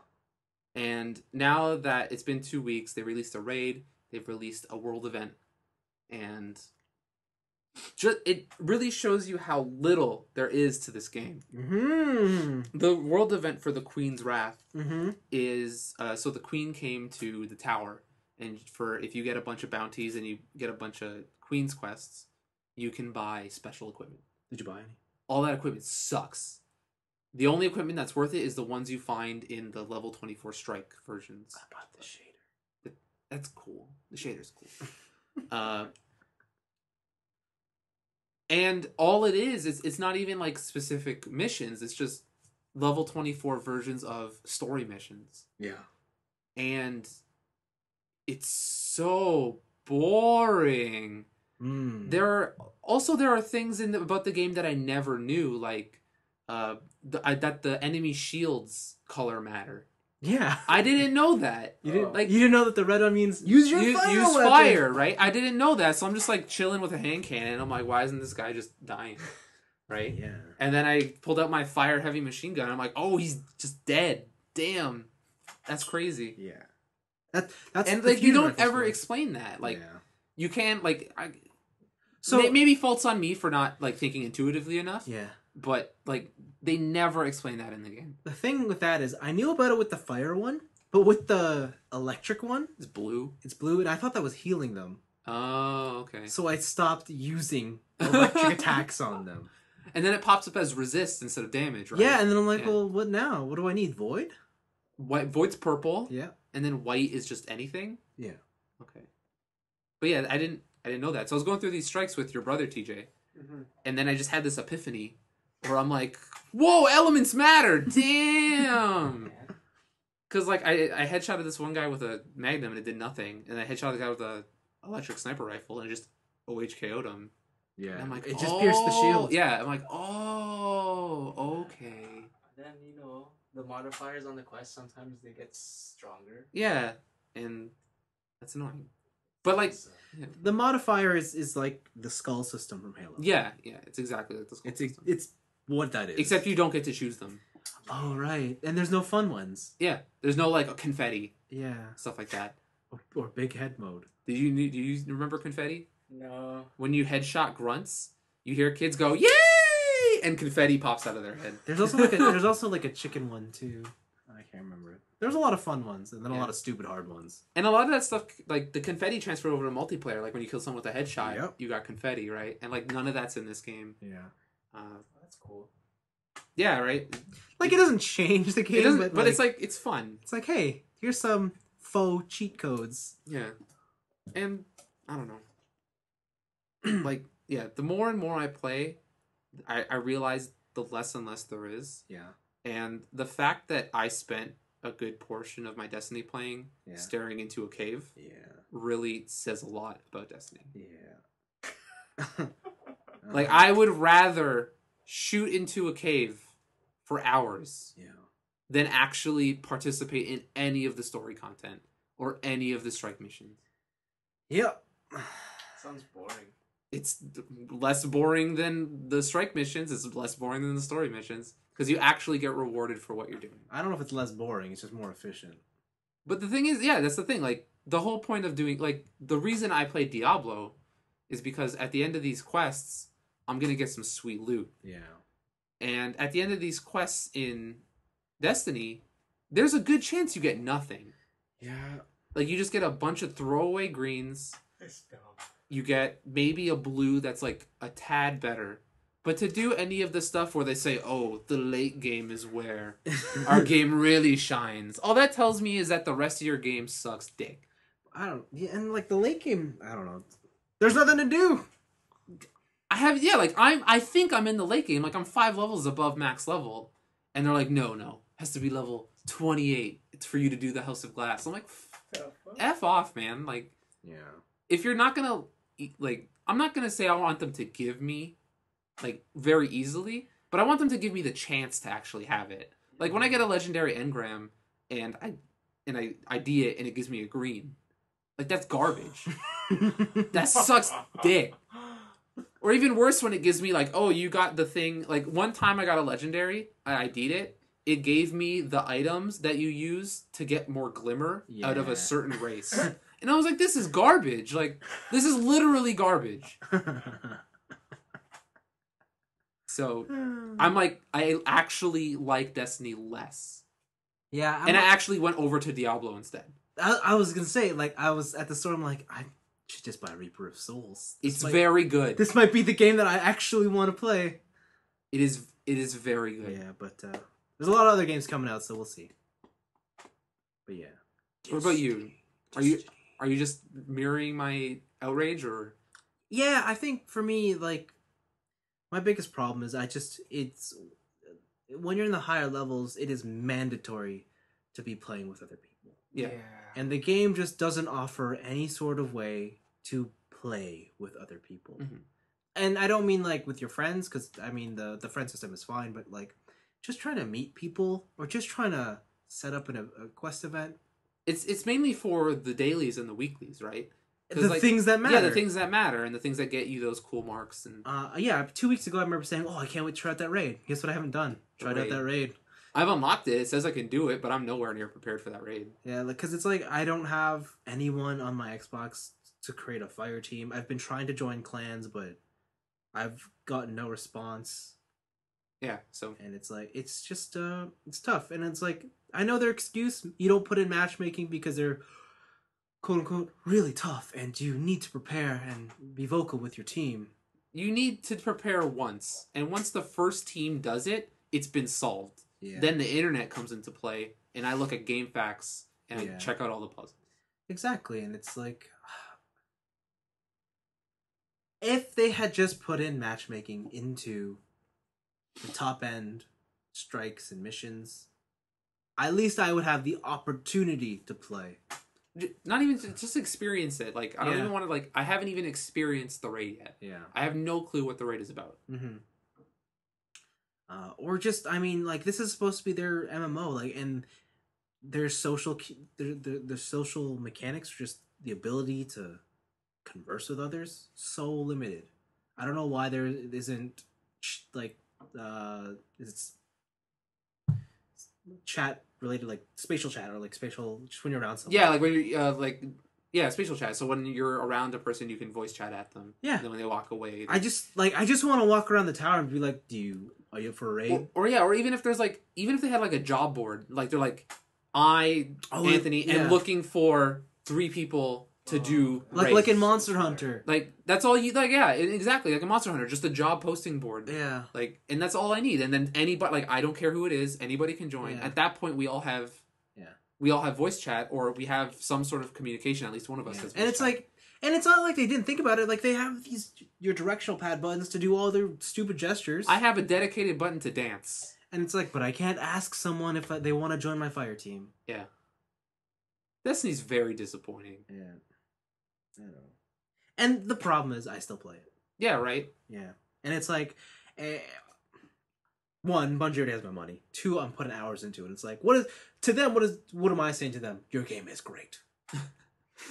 And now that it's been 2 weeks, they released a raid, they've released a world event, and it really shows you how little there is to this game. Mm-hmm. The world event for the Queen's Wrath mm-hmm. is so the Queen came to the tower, and if you get a bunch of bounties and you get a bunch of Queen's quests, you can buy special equipment. Did you buy any? All that equipment sucks. The only equipment that's worth it is the ones you find in the level 24 strike versions. I bought the shader. That's cool. The shader's cool. And all it is it's not even like specific missions. It's just level 24 versions of story missions. Yeah. And it's so boring. There are things about the game that I never knew, like that the enemy shields color matter. Yeah, I didn't know that. You didn't know that the red one means use fire, right? I didn't know that, so I'm just like chilling with a hand cannon. I'm like, why isn't this guy just dying, right? Yeah. And then I pulled out my fire heavy machine gun. I'm like, oh, he's just dead. Damn, that's crazy. Yeah. That's and like you don't ever explain that. Like you can't like. So maybe fault's on me for not like thinking intuitively enough. Yeah. But like they never explain that in the game. The thing with that is I knew about it with the fire one, but with the electric one, it's blue, and I thought that was healing them. Oh, okay. So I stopped using electric attacks on them. And then it pops up as resist instead of damage, right? Yeah, and then I'm like, well, what now? What do I need? Void? Void's purple. Yeah. And then white is just anything? Yeah. Okay. But yeah, I didn't know that. So I was going through these strikes with your brother, TJ. Mm-hmm. And then I just had this epiphany where I'm like, whoa, elements matter. Damn. Because like I headshotted this one guy with a magnum and it did nothing. And I headshot the guy with a electric sniper rifle and it just OHKO'd him. Yeah. And I'm like, it just pierced the shield. Yeah. I'm like, oh, okay. Then, the modifiers on the quest, sometimes they get stronger. Yeah. And that's annoying. But like the modifier is like the skull system from Halo. Yeah, it's exactly like the skull system. It's what that is. Except you don't get to choose them. Oh right. And there's no fun ones. Yeah. There's no like confetti. Yeah. Stuff like that. Or big head mode. Do you remember confetti? No. When you headshot grunts, you hear kids go, "Yay!" and confetti pops out of their head. There's also like a chicken one too. I can't remember it. There's a lot of fun ones, and then a lot of stupid hard ones. And a lot of that stuff, like the confetti transferred over to multiplayer. Like when you kill someone with a headshot, you got confetti, right? And like none of that's in this game. Yeah. That's cool. Yeah, right. Like it doesn't change the game, but it's like it's fun. It's like, hey, here's some faux cheat codes. Yeah, and I don't know. Like, yeah, the more and more I play, I realize the less and less there is. Yeah. And the fact that I spent a good portion of my Destiny playing staring into a cave really says a lot about Destiny. Yeah. Like, I would rather shoot into a cave for hours than actually participate in any of the story content or any of the strike missions. Yep. Sounds boring. It's less boring than the strike missions. It's less boring than the story missions. Because you actually get rewarded for what you're doing. I don't know if it's less boring. It's just more efficient. But the thing is, that's the thing. Like, the whole point of doing... Like, the reason I play Diablo is because at the end of these quests, I'm going to get some sweet loot. Yeah. And at the end of these quests in Destiny, there's a good chance you get nothing. Yeah. Like, you just get a bunch of throwaway greens. You get maybe a blue that's, like, a tad better. But to do any of the stuff where they say, oh, the late game is where our game really shines, all that tells me is that the rest of your game sucks dick. And like the late game, I don't know. There's nothing to do. I think I'm in the late game. Like, I'm 5 levels above max level. And they're like, no, has to be level 28. It's for you to do the House of Glass. I'm like, F off, man. Like, if you're not gonna, like, I'm not gonna say I want them to give me, like, very easily, but I want them to give me the chance to actually have it. Like, when I get a legendary engram and I ID it and it gives me a green, like, that's garbage. That sucks dick. Or even worse, when it gives me, like, oh, you got the thing. Like, one time I got a legendary, I ID'd it, it gave me the items that you use to get more glimmer out of a certain race. And I was like, this is garbage. Like, this is literally garbage. So, I'm like, I actually like Destiny less. Yeah. I actually went over to Diablo instead. I was going to say, like, I was at the store, I'm like, I should just buy Reaper of Souls. It's very good. This might be the game that I actually want to play. It is very good. Yeah, but there's a lot of other games coming out, so we'll see. But yeah. What about you? Are you just mirroring my outrage, or? Yeah, I think for me, like, my biggest problem is it's when you're in the higher levels, it is mandatory to be playing with other people. Yeah. And the game just doesn't offer any sort of way to play with other people. Mm-hmm. And I don't mean like with your friends, because I mean the friend system is fine, but like just trying to meet people or just trying to set up a quest event. It's mainly for the dailies and the weeklies, right? The things that matter. Yeah, the things that matter and the things that get you those cool marks. And 2 weeks ago I remember saying, oh, I can't wait to try out that raid. Guess what I haven't done? Tried out that raid. I've unlocked it. It says I can do it, but I'm nowhere near prepared for that raid. Yeah, because it's like I don't have anyone on my Xbox to create a fire team. I've been trying to join clans, but I've gotten no response. Yeah, so... And it's like, it's just, it's tough. And it's like, I know their excuse, you don't put in matchmaking because they're quote-unquote really tough and you need to prepare and be vocal with your team. You need to prepare once. And once the first team does it, it's been solved. Yeah. Then the internet comes into play, and I look at game facts and I check out all the puzzles. Exactly, and it's like, if they had just put in matchmaking into the top end strikes and missions, at least I would have the opportunity to play. Not even just experience it. Like, I don't even want to, like, I haven't even experienced the raid yet. Yeah. I have no clue what the raid is about. Mm-hmm. Or just, I mean, like, this is supposed to be their MMO, like, and their social mechanics, just the ability to converse with others, so limited. I don't know why there isn't, like, it's chat related, like spatial chat or like spatial, just when you're around someone. Yeah, like when you're spatial chat. So when you're around a person, you can voice chat at them. Yeah. And then when they walk away, I just want to walk around the tower and be like, are you up for a raid? Or even if there's like, even if they had like a job board, like they're like, Anthony, am looking for 3 people to do like in Monster Hunter. Like that's all you like. Yeah, exactly. Like a Monster Hunter, just a job posting board. Yeah. Like, and that's all I need. And then anybody, like, I don't care who it is, anybody can join. Yeah. At that point, we all have voice chat, or we have some sort of communication. At least one of us has. And it's chat. And it's not like they didn't think about it. Like, they have your directional pad buttons to do all their stupid gestures. I have a dedicated button to dance. And it's like, but I can't ask someone if they want to join my fire team. Yeah. Destiny's very disappointing. Yeah. I don't know. And the problem is, I still play it. Yeah, right? Yeah. And it's like, one, Bungie already has my money. 2, I'm putting hours into it. It's like, what am I saying to them? Your game is great.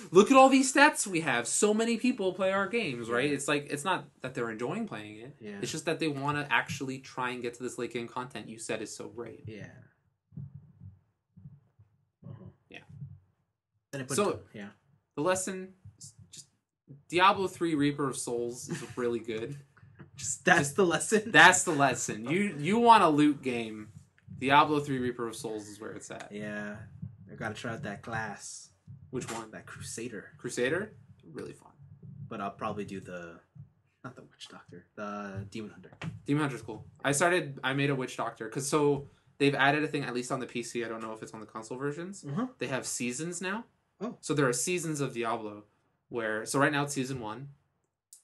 Look at all these stats we have. So many people play our games, right? It's like, it's not that they're enjoying playing it. Yeah. It's just that they want to actually try and get to this late game content you said is so great. Yeah. Yeah. Then the lesson, just Diablo 3 Reaper of Souls is really good. That's the lesson? That's the lesson. You want a loot game, Diablo 3 Reaper of Souls is where it's at. Yeah. I gotta try out that class. Which one? That Crusader. Crusader? Really fun. But I'll probably do not the Witch Doctor, the Demon Hunter. Demon Hunter's cool. I made a Witch Doctor, because they've added a thing, at least on the PC, I don't know if it's on the console versions. Uh-huh. They have seasons now. Oh. So there are seasons of Diablo, so right now it's season 1,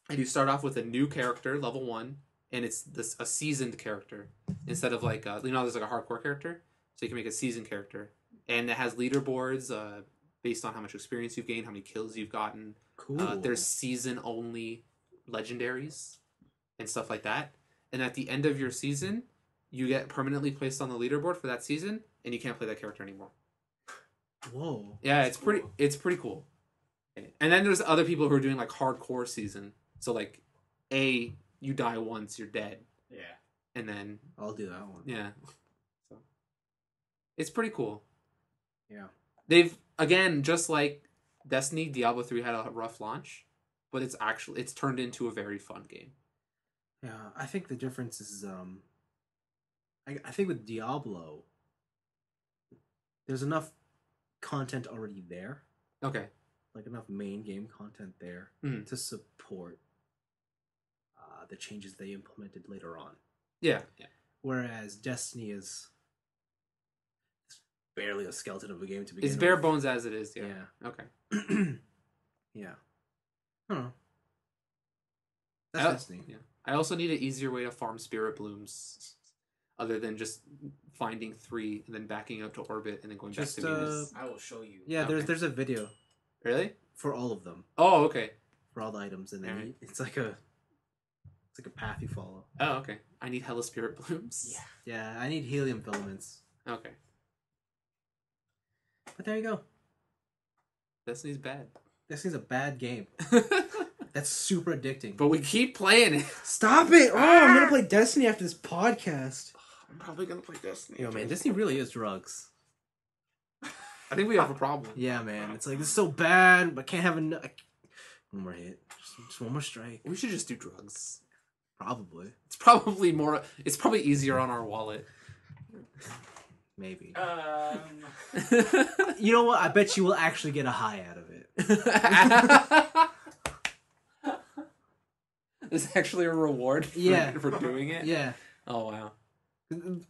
and you start off with a new character, level 1, and it's a seasoned character, instead of like, there's like a hardcore character, so you can make a seasoned character. And it has leaderboards, based on how much experience you've gained, how many kills you've gotten. Cool. There's season-only legendaries and stuff like that. And at the end of your season, you get permanently placed on the leaderboard for that season, and you can't play that character anymore. Whoa. Yeah, it's pretty cool. And then there's other people who are doing like hardcore season. So like, you die once, you're dead. Yeah. And then I'll do that one. Yeah. So it's pretty cool. Yeah. They've, again, just like Destiny, Diablo 3 had a rough launch, but it's turned into a very fun game. Yeah, I think the difference is, I think with Diablo, there's enough content already there. Okay. Like enough main game content there to support the changes they implemented later on. Yeah. Whereas Destiny is barely a skeleton of a game to begin with. It's bare bones as it is, yeah. Okay. Yeah. I don't know. That's Destiny. Yeah. I also need an easier way to farm spirit blooms, other than just finding 3 and then backing up to orbit and then going back to Venus. I will show you. Yeah, Okay. there's a video. Really? For all of them. Oh, okay. For all the items, and then Right. it's like a path you follow. Oh, okay. I need hella spirit blooms. Yeah, I need helium filaments. Okay. But there you go. Destiny's bad. Destiny's a bad game. That's super addicting. But we keep playing it. Stop it! Oh, I'm gonna play Destiny after this podcast. I'm probably gonna play Destiny. Yo, man, Destiny really is drugs. I think we have a problem. Yeah, man. It's like, this is so bad, but can't have one more hit. Just one more strike. We should just do drugs. Probably. It's probably easier on our wallet. Maybe. You know what? I bet you will actually get a high out of it. There's actually a reward for doing it? Yeah. Oh, wow.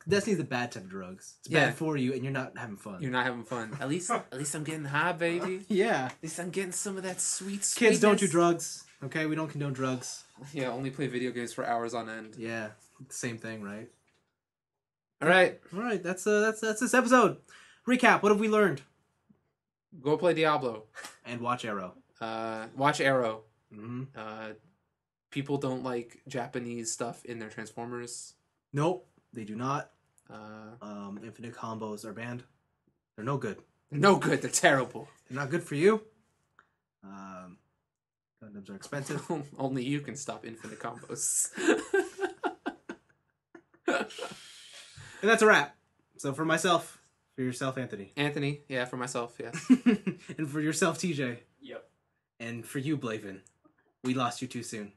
Destiny's the bad type of drugs. It's bad for you, and you're not having fun. You're not having fun. At least I'm getting high, baby. Yeah. At least I'm getting some of that sweetness. Kids, don't do drugs. Okay, we don't condone drugs. Yeah, only play video games for hours on end. Yeah, same thing, right? All right, that's this episode. Recap. What have we learned? Go play Diablo and watch Arrow. Watch Arrow. Mm-hmm. People don't like Japanese stuff in their Transformers. Nope, they do not. Infinite combos are banned. They're no good. They're no good. They're terrible. They're not good for you. Gundams are expensive. Only you can stop infinite combos. And that's a wrap. So for myself, for yourself, Anthony. Anthony, yeah, for myself, yes. And for yourself, TJ. Yep. And for you, Blaven. We lost you too soon.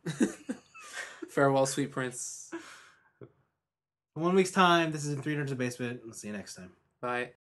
Farewell, sweet prince. In 1 week's time, this is in 300's Basement. We'll see you next time. Bye.